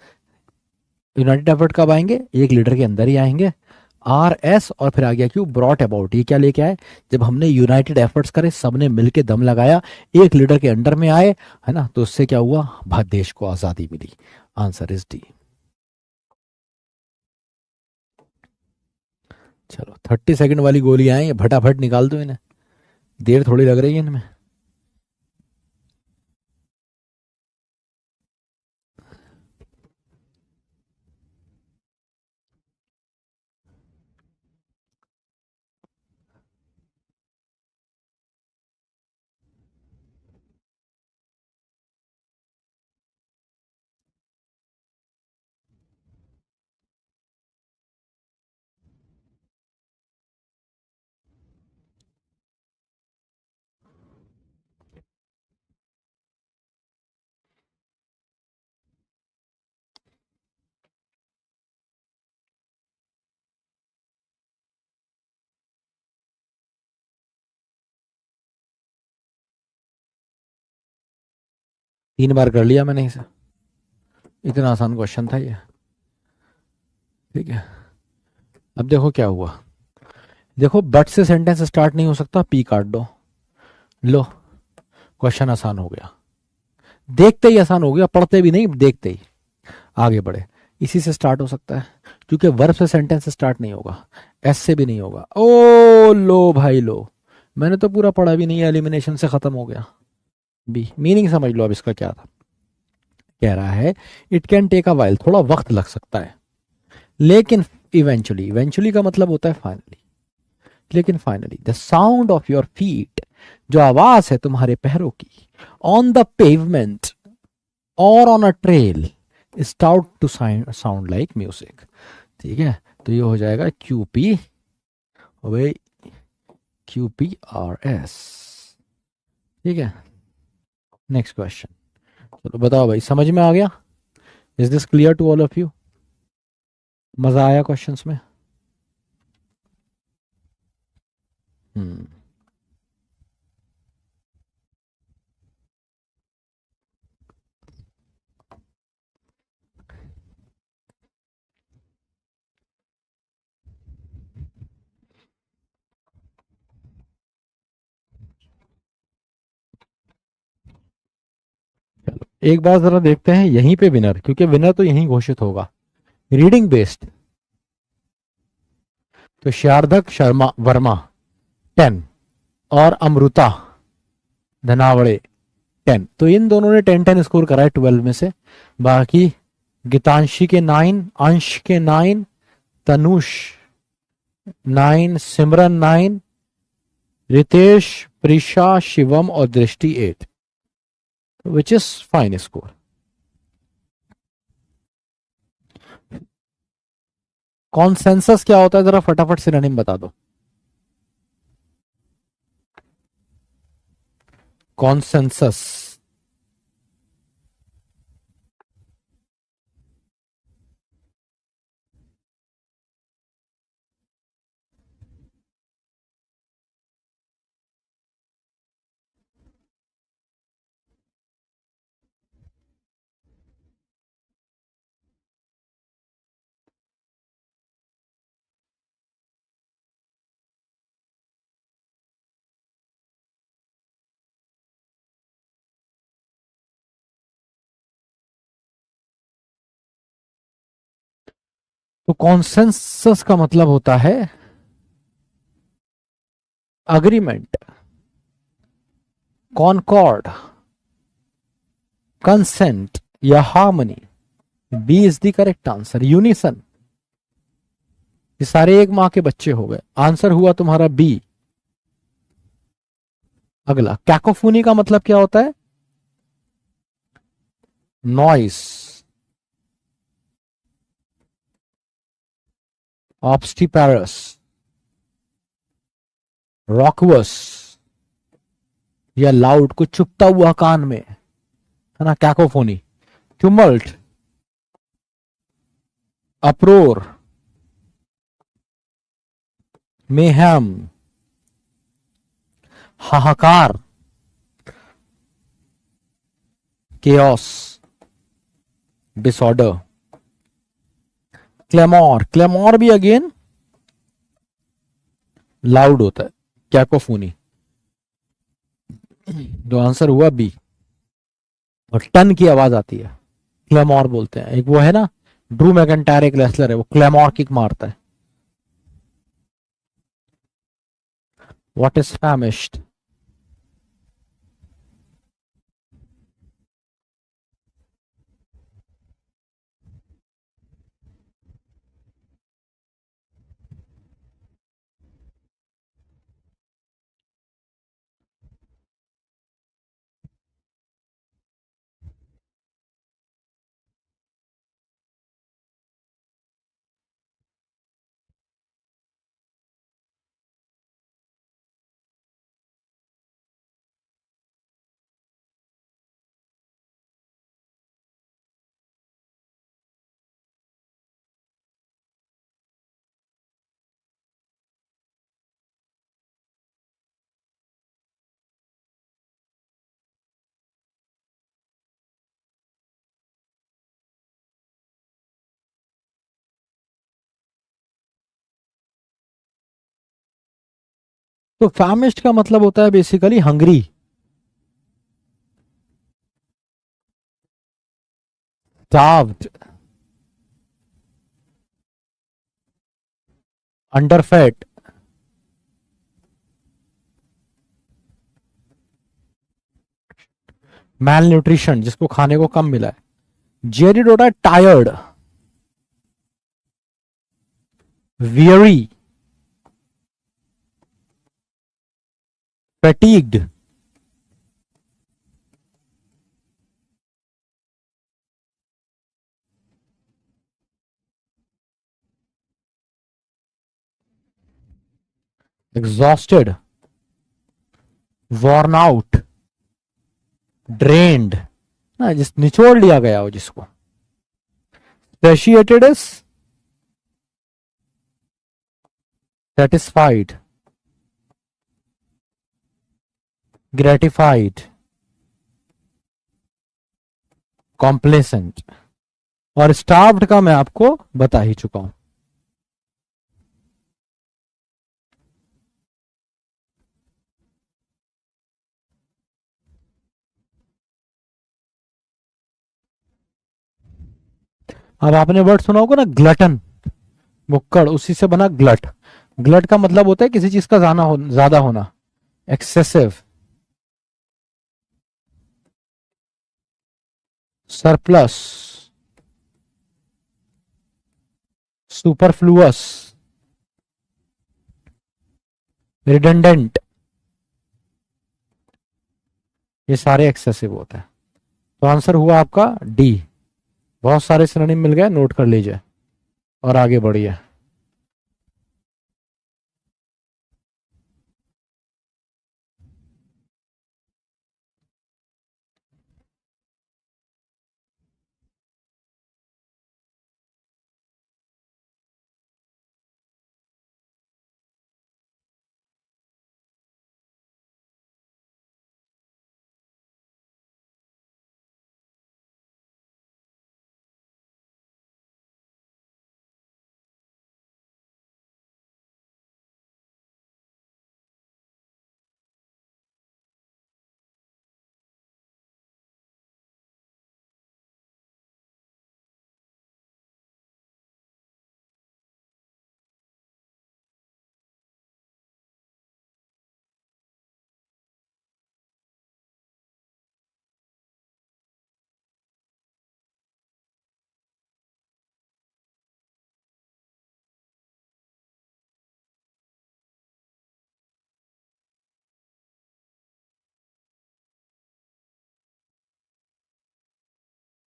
यूनाइटेड एफर्ट कब आएंगे, एक लीडर के अंदर ही आएंगे। आर एस और फिर आ गया क्यों, ब्रॉट अबाउट, ये क्या लेके आए, जब हमने यूनाइटेड एफर्ट्स करे, सबने मिलके दम लगाया, एक लीडर के अंडर में आए, है ना, तो उससे क्या हुआ, भारत देश को आजादी मिली। Answer is D. चलो 30 सेकंड वाली गोलियां हैं, ये फटाफट निकाल दो इन्हें, देर थोड़ी लग रही है इनमें। तीन बार कर लिया मैंने इसे, इतना आसान क्वेश्चन था ये, ठीक है। अब देखो क्या हुआ, देखो बट से सेंटेंस स्टार्ट नहीं हो सकता, पी काट दो, लो क्वेश्चन आसान हो गया, देखते ही आसान हो गया, पढ़ते भी नहीं, देखते ही आगे बढ़े। इसी से स्टार्ट हो सकता है, क्योंकि वर्ब से सेंटेंस स्टार्ट नहीं होगा, एस से भी नहीं होगा। ओ लो भाई लो, मैंने तो पूरा पढ़ा भी नहीं है, एलिमिनेशन से खत्म हो गया। बी, मीनिंग समझ लो अब इसका क्या था, कह रहा है it can take a while, थोड़ा वक्त लग सकता है, लेकिन इवेंचुअली, इवेंचुअली का मतलब होता है फाइनली, लेकिन finally the sound of your feet, जो आवाज है तुम्हारे पैरों की, ऑन द पेवमेंट और on a trail, stout to sound like music, ठीक है। तो ये हो जाएगा क्यूपी, भाई QPRS, ठीक है। नेक्स्ट क्वेश्चन, चलो बताओ भाई, समझ में आ गया, is this clear to all of you, मजा आया क्वेश्चंस में। हम्म, एक बार जरा देखते हैं यहीं पे विनर, क्योंकि विनर तो यहीं घोषित होगा। रीडिंग बेस्ड, तो शारदक शर्मा वर्मा 10, और अमृता धनावड़े 10, तो इन दोनों ने 10-10 स्कोर करा है 12 में से। बाकी गीतांशी के 9, अंश के 9, तनुष 9, सिमरन 9, रितेश, प्रिशा, शिवम और दृष्टि 8, which is fine score. Consensus क्या होता है, जरा फटाफट सिनोनिम बता दो। कॉन्सेंसस, तो कॉन्सेंसस का मतलब होता है अग्रीमेंट, कॉनकॉर्ड, कंसेंट या हार्मनी। B is the correct answer, unison. ये सारे एक माँ के बच्चे हो गए, आंसर हुआ तुम्हारा बी। अगला, कैकोफोनी का मतलब क्या होता है, नॉइस, ऑब्स्टिपैरस, रॉकवस, या लाउड, कुछ चुपता हुआ कान में, है ना, कैकोफोनी। ट्यूमल्ट, अप्रोर, मेहम, हाहाकार, केओस, डिसऑर्डर। क्लेमोर, क्लेमोर भी अगेन लाउड होता है, कैकोफोनी। जो आंसर हुआ बी। और टन की आवाज आती है, क्लेमोर बोलते हैं। एक वो है ना, ड्रू मैकेंटायर एक रेसलर है, वो क्लेमोर किक मारता है। What is famished? तो फैमिश्ड का मतलब होता है basically hungry, starved, underfed, malnutrition, जिसको खाने को कम मिला है। जेरिड होता है tired, weary, fatigued, exhausted, worn out, drained, ना जिस निचोड़ लिया गया हो जिसको। Satiated is satisfied, gratified, complacent. और स्टार्व्ड का मैं आपको बता ही चुका हूं। अब आपने वर्ड सुना होगा ना, ग्लटन, भुक्कड़, उसी से बना ग्लट। ग्लट का मतलब होता है किसी चीज का ज्यादा होना, एक्सेसिव, सरप्लस, सुपरफ्लुअस, रिडंडेंट, ये सारे एक्सेसिव होते हैं। तो आंसर हुआ आपका डी। बहुत सारे सिनोनिम मिल गए, नोट कर लीजिए और आगे बढ़िए।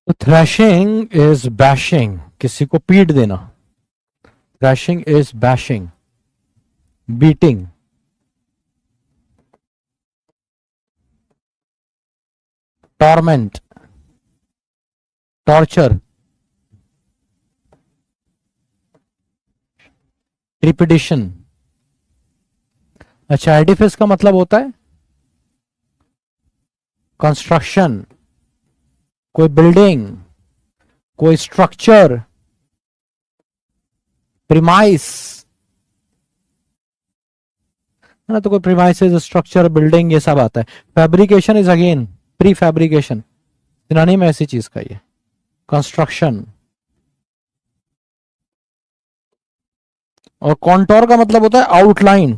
तो थ्रैशिंग इज बैशिंग, किसी को पीट देना। Thrashing is bashing, beating, torment, torture, trepidation. अच्छा, एडिफिस का मतलब होता है कंस्ट्रक्शन, कोई बिल्डिंग, कोई स्ट्रक्चर, प्रीमाइस, है ना। तो कोई प्रीमाइसेस, स्ट्रक्चर, बिल्डिंग, ये सब आता है। Fabrication is again pre fabrication, synonym है ऐसी चीज का ये, कंस्ट्रक्शन। और कॉन्टोर का मतलब होता है आउटलाइन,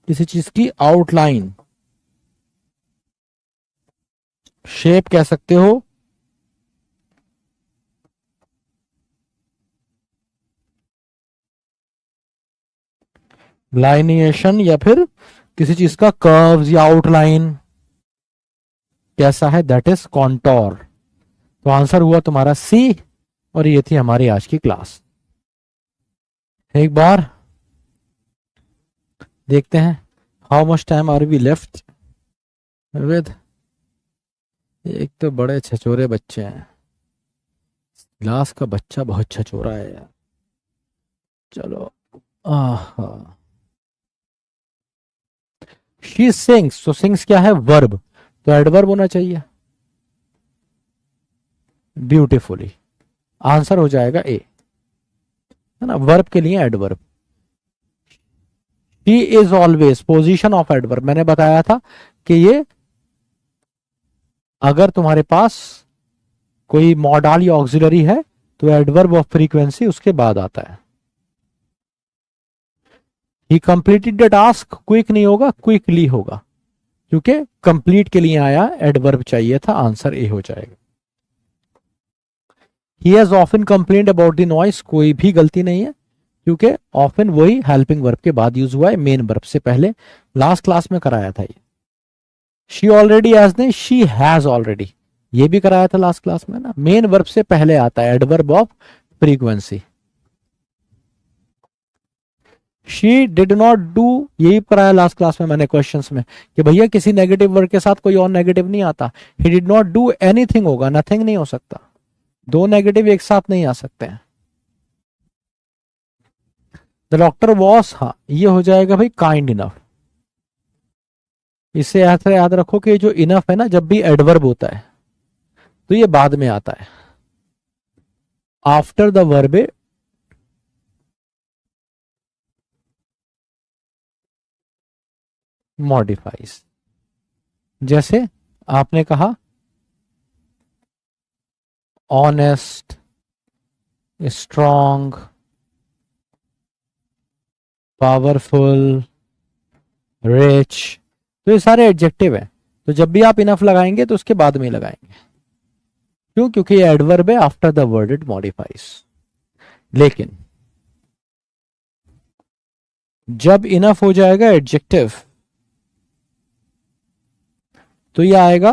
किसी चीज की आउटलाइन, शेप कह सकते हो। लाइनिएशन, या फिर किसी चीज का कर्व्स या आउटलाइन कैसा है, दैट इज कॉन्टोर। तो आंसर हुआ तुम्हारा सी, और ये थी हमारी आज की क्लास। एक बार देखते हैं how much time are we left with. एक तो बड़े छचोरे बच्चे हैं, क्लास का बच्चा बहुत छचोरा है यार। चलो, आहा, शी सिंग्स, तो सिंग्स क्या है, वर्ब, तो एडवर्ब होना चाहिए, ब्यूटिफुली। आंसर हो जाएगा ए, है ना, वर्ब के लिए adverb. She is always, position of adverb, मैंने बताया था कि ये अगर तुम्हारे पास कोई मॉडल या ऑक्सिलरी है तो एडवर्ब ऑफ फ्रीक्वेंसी उसके बाद आता है। ही कंप्लीटेड द टास्क, क्विक नहीं होगा, क्विकली होगा, क्योंकि कंप्लीट के लिए आया, एडवर्ब चाहिए था, आंसर ए हो जाएगा। He has often complaint about the noise, कोई भी गलती नहीं है, क्योंकि ऑफन वही हेल्पिंग वर्ब के बाद यूज हुआ है, मेन वर्ब से पहले। लास्ट क्लास में कराया था ये। शी ऑलरेडी हैज नहीं, शी हैज ऑलरेडी, ये भी कराया था लास्ट क्लास में ना। मेन वर्ब से पहले आता है adverb of frequency. She did not do, यही कराया लास्ट क्लास में मैंने क्वेश्चंस में, कि भैया किसी नेगेटिव वर्ड के साथ कोई और नेगेटिव नहीं आता। He did not do anything होगा, नथिंग नहीं हो सकता, दो नेगेटिव एक साथ नहीं आ सकते हैं। द डॉक्टर वॉस, हाँ ये हो जाएगा भाई काइंड इनफ। इससे याद रखो कि जो इनफ है ना, जब भी एडवर्ब होता है तो ये बाद में आता है, आफ्टर द वर्ब मॉडिफाइज। जैसे आपने कहा ऑनेस्ट, स्ट्रॉन्ग, पावरफुल, रिच, तो ये सारे एडजेक्टिव हैं। तो जब भी आप इनफ लगाएंगे तो उसके बाद में लगाएंगे, क्यों, क्योंकि ये एडवर्ब है, after the word it modifies. लेकिन जब इनफ हो जाएगा एडजेक्टिव तो ये आएगा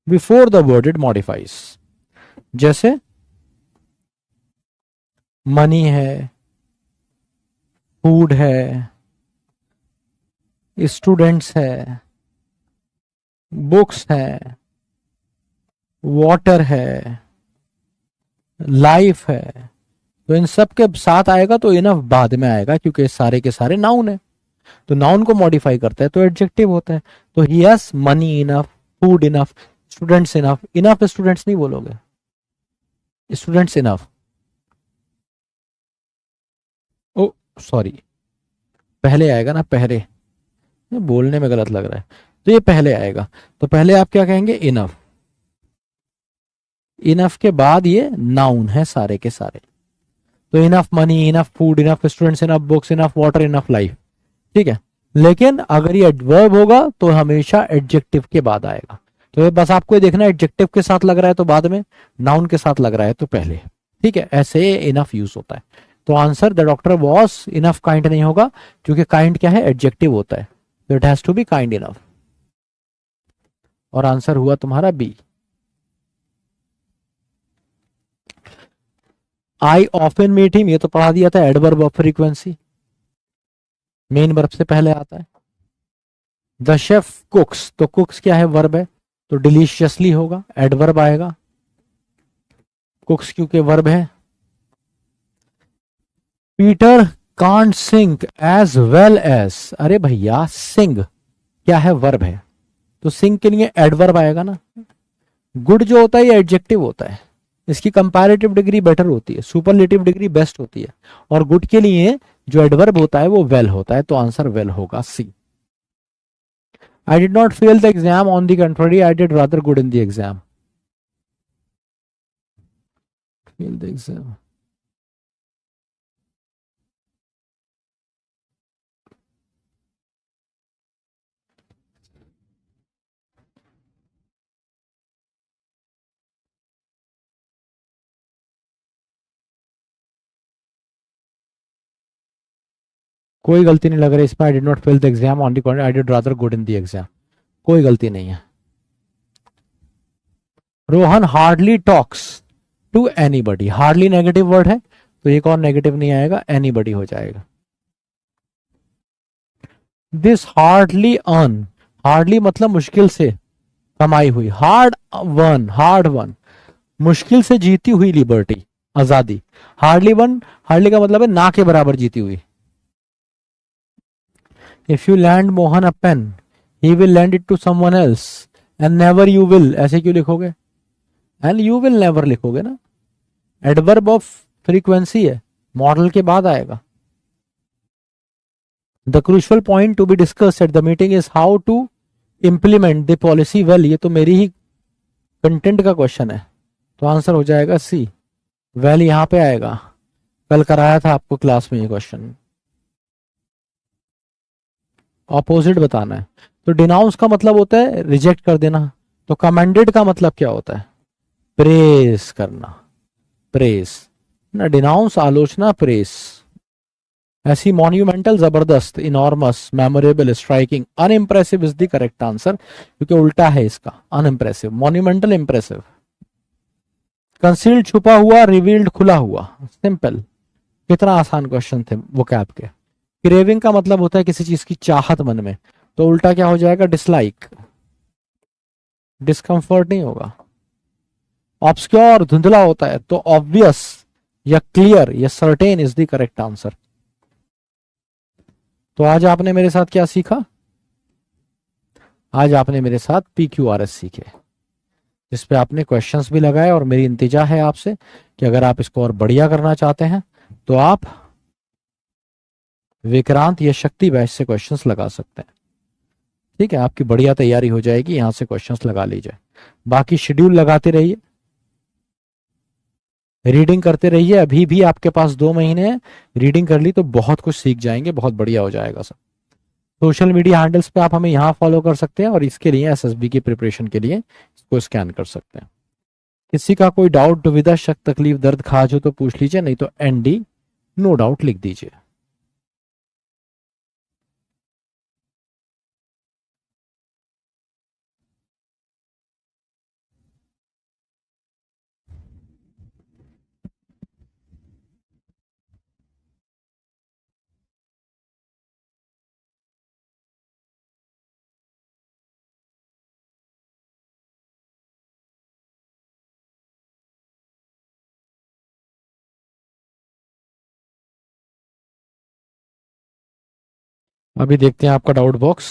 before the word it modifies. जैसे मनी है, फूड है, स्टूडेंट्स है, बुक्स है, वाटर है, लाइफ है, तो इन सब के साथ आएगा तो इनफ बाद में आएगा, क्योंकि सारे के सारे नाउन है। तो नाउन को मॉडिफाई करता है तो एडजेक्टिव होता है। तो he has money enough, food enough, students enough. Enough students नहीं बोलोगे, स्टूडेंट्स इनफ, ओ सॉरी, पहले आएगा ना, पहले बोलने में गलत लग रहा है, तो ये पहले आएगा। तो पहले आप क्या कहेंगे, इनफ। इनफ के बाद ये नाउन है सारे के सारे। तो enough money, enough food, enough students, enough books, enough water, enough life, ठीक है। लेकिन अगर ये एडवर्ब होगा तो हमेशा एडजेक्टिव के बाद आएगा। तो ये बस आपको ये देखना, एडजेक्टिव के साथ लग रहा है तो बाद में, नाउन के साथ लग रहा है तो पहले, ठीक है। ऐसे इनफ यूज होता है। तो answer the doctor was enough kind नहीं होगा, क्योंकि काइंड क्या है, एडजेक्टिव होता है, तो it has to be kind enough. और आंसर हुआ तुम्हारा B. I often meet him, ये तो पढ़ा दिया था, adverb of frequency, main verb से पहले आता है। द शेफ कुक्स, तो कुक्स क्या है, वर्ब है, तो डिलीशियसली होगा, एडवर्ब आएगा, कुक्स क्योंकि वर्ब है। Peter can't sing as well as, अरे भैया सिंग क्या है, वर्ब है, तो सिंग के लिए एडवर्ब आएगा ना। गुड जो होता है ये एडजेक्टिव होता है, इसकी कंपैरेटिव डिग्री बेटर होती है, सुपरलेटिव डिग्री बेस्ट होती है, और गुड के लिए जो एडवर्ब होता है वो वेल होता है, तो आंसर वेल होगा C. I did not fail the exam, on the contrary I did rather good in the exam. Fail the exam, कोई गलती नहीं लग रही इसमें। I did not fail the exam on the contrary I did rather good in the exam, कोई गलती नहीं है। Rohan hardly talks to anybody, hardly negative word है तो एक और नेगेटिव नहीं आएगा, एनीबडी हो जाएगा। दिस हार्डली अर्न, हार्डली मतलब मुश्किल से कमाई हुई, हार्ड वन मुश्किल से जीती हुई लिबर्टी, आजादी। हार्डली वन, हार्डली का मतलब है ना के बराबर जीती हुई। If you lend Mohan a pen he will lend it to someone else, and never you will, ऐसे क्यों लिखोगे, एंड यू विल नेवर लिखोगे ना, एडवर्ब ऑफ फ्रीक्वेंसी है, मॉडल के बाद आएगा। The crucial point to be discussed at the meeting is how to implement the policy well, ये तो मेरी ही कंटेंट का क्वेश्चन है, तो आंसर हो जाएगा सी, वेल यहां पे आएगा, कल कराया था आपको क्लास में ये क्वेश्चन। ऑपोजिट बताना है, तो डिनाउंस का मतलब होता है रिजेक्ट कर देना, तो कमेंडेड का मतलब क्या होता है, प्रेस करना, प्रेस ना, डिनाउंस आलोचना, प्रेस। ऐसी मॉन्यूमेंटल, जबरदस्त, enormous, memorable, striking, unimpressive is the correct answer, क्योंकि उल्टा है इसका, अनइम्प्रेसिव, मॉन्यूमेंटल इंप्रेसिव। कंसील्ड छुपा हुआ, रिवील्ड खुला हुआ, सिंपल, कितना आसान क्वेश्चन थे वोकैब के। क्रेविंग का मतलब होता है किसी चीज की चाहत मन में, तो उल्टा क्या हो जाएगा, डिसलाइक, डिस्कंफर्ट नहीं होगा। ऑब्सक्योर धुंधला होता है, तो ऑब्वियस या क्लियर या certain is the correct answer. तो आज आपने मेरे साथ क्या सीखा, आज आपने मेरे साथ PQRS सीखे, जिसपे आपने क्वेश्चंस भी लगाए, और मेरी इंतजा है आपसे कि अगर आप इसको और बढ़िया करना चाहते हैं तो आप विक्रांत या शक्ति बैच से क्वेश्चंस लगा सकते हैं। ठीक है, आपकी बढ़िया तैयारी हो जाएगी, यहां से क्वेश्चंस लगा लीजिए। बाकी शेड्यूल लगाते रहिए, रीडिंग करते रहिए, अभी भी आपके पास 2 महीने हैं, रीडिंग कर ली तो बहुत कुछ सीख जाएंगे, बहुत बढ़िया हो जाएगा सब। सोशल मीडिया हैंडल्स पे आप हमें यहाँ फॉलो कर सकते हैं, और इसके लिए SSB की प्रिपरेशन के लिए इसको स्कैन कर सकते हैं। किसी का कोई डाउट, दुविधा, शक, तकलीफ, दर्द, खाज हो तो पूछ लीजिए, नहीं तो ND नो डाउट लिख दीजिए। अभी देखते हैं आपका डाउट बॉक्स।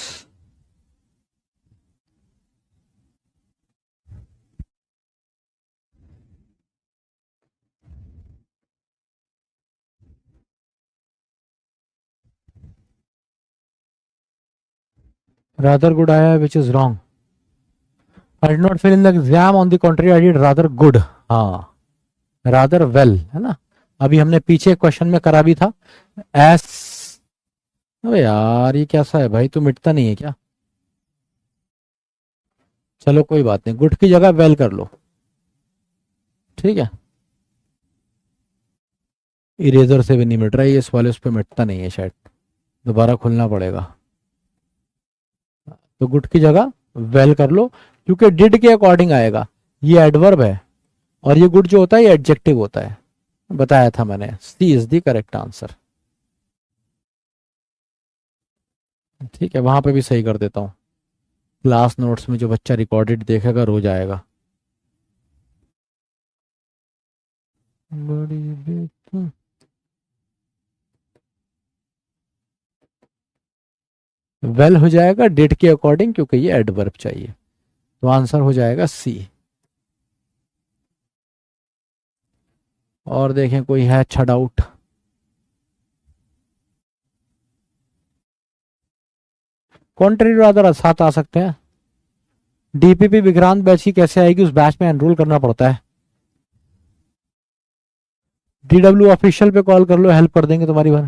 रादर गुड आया है, which is wrong. I did not fail in the exam, on the contrary I did rather good, हाँ, रादर वेल है ना। अभी हमने पीछे क्वेश्चन में करा भी था एस, अबे यार ये कैसा है भाई, तू मिटता नहीं है क्या। चलो कोई बात नहीं, गुड की जगह वेल कर लो, ठीक है। इरेजर से भी नहीं मिट रहा है, इस वाले उस पर मिटता नहीं है शायद, दोबारा खुलना पड़ेगा। तो गुड की जगह वेल कर लो, क्योंकि डिड के अकॉर्डिंग आएगा, ये एडवर्ब है, और ये गुड जो होता है ये एडजेक्टिव होता है, बताया था मैंने, सी इज द करेक्ट आंसर। ठीक है, वहां पे भी सही कर देता हूँ। क्लास नोट्स में जो बच्चा रिकॉर्डेड देखेगा रो जाएगा। बड़ी बेटी। वेल हो जाएगा डिड के अकॉर्डिंग, क्योंकि ये एडवर्ब चाहिए, तो आंसर हो जाएगा सी। और देखें कोई है अच्छा डाउट। कॉन्ट्री रादर साथ आ सकते हैं। डीपीपी विक्रांत बैच की कैसे आएगी, उस बैच में एनरोल करना पड़ता है। डीडब्ल्यू ऑफिशियल पे कॉल कर लो, हेल्प कर देंगे तुम्हारी बार।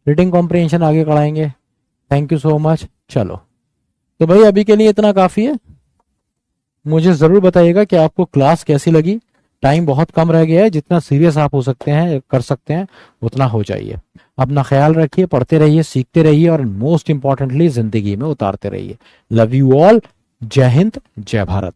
रीडिंग कॉम्प्रिहेंशन आगे कराएंगे। Thank you so much. चलो, तो भाई अभी के लिए इतना काफी है। मुझे जरूर बताइएगा कि आपको क्लास कैसी लगी। टाइम बहुत कम रह गया है, जितना सीरियस आप हो सकते हैं कर सकते हैं उतना हो जाइए। अपना ख्याल रखिए, पढ़ते रहिए, सीखते रहिए, और मोस्ट इंपॉर्टेंटली जिंदगी में उतारते रहिए। Love you all. जय हिंद, जय भारत।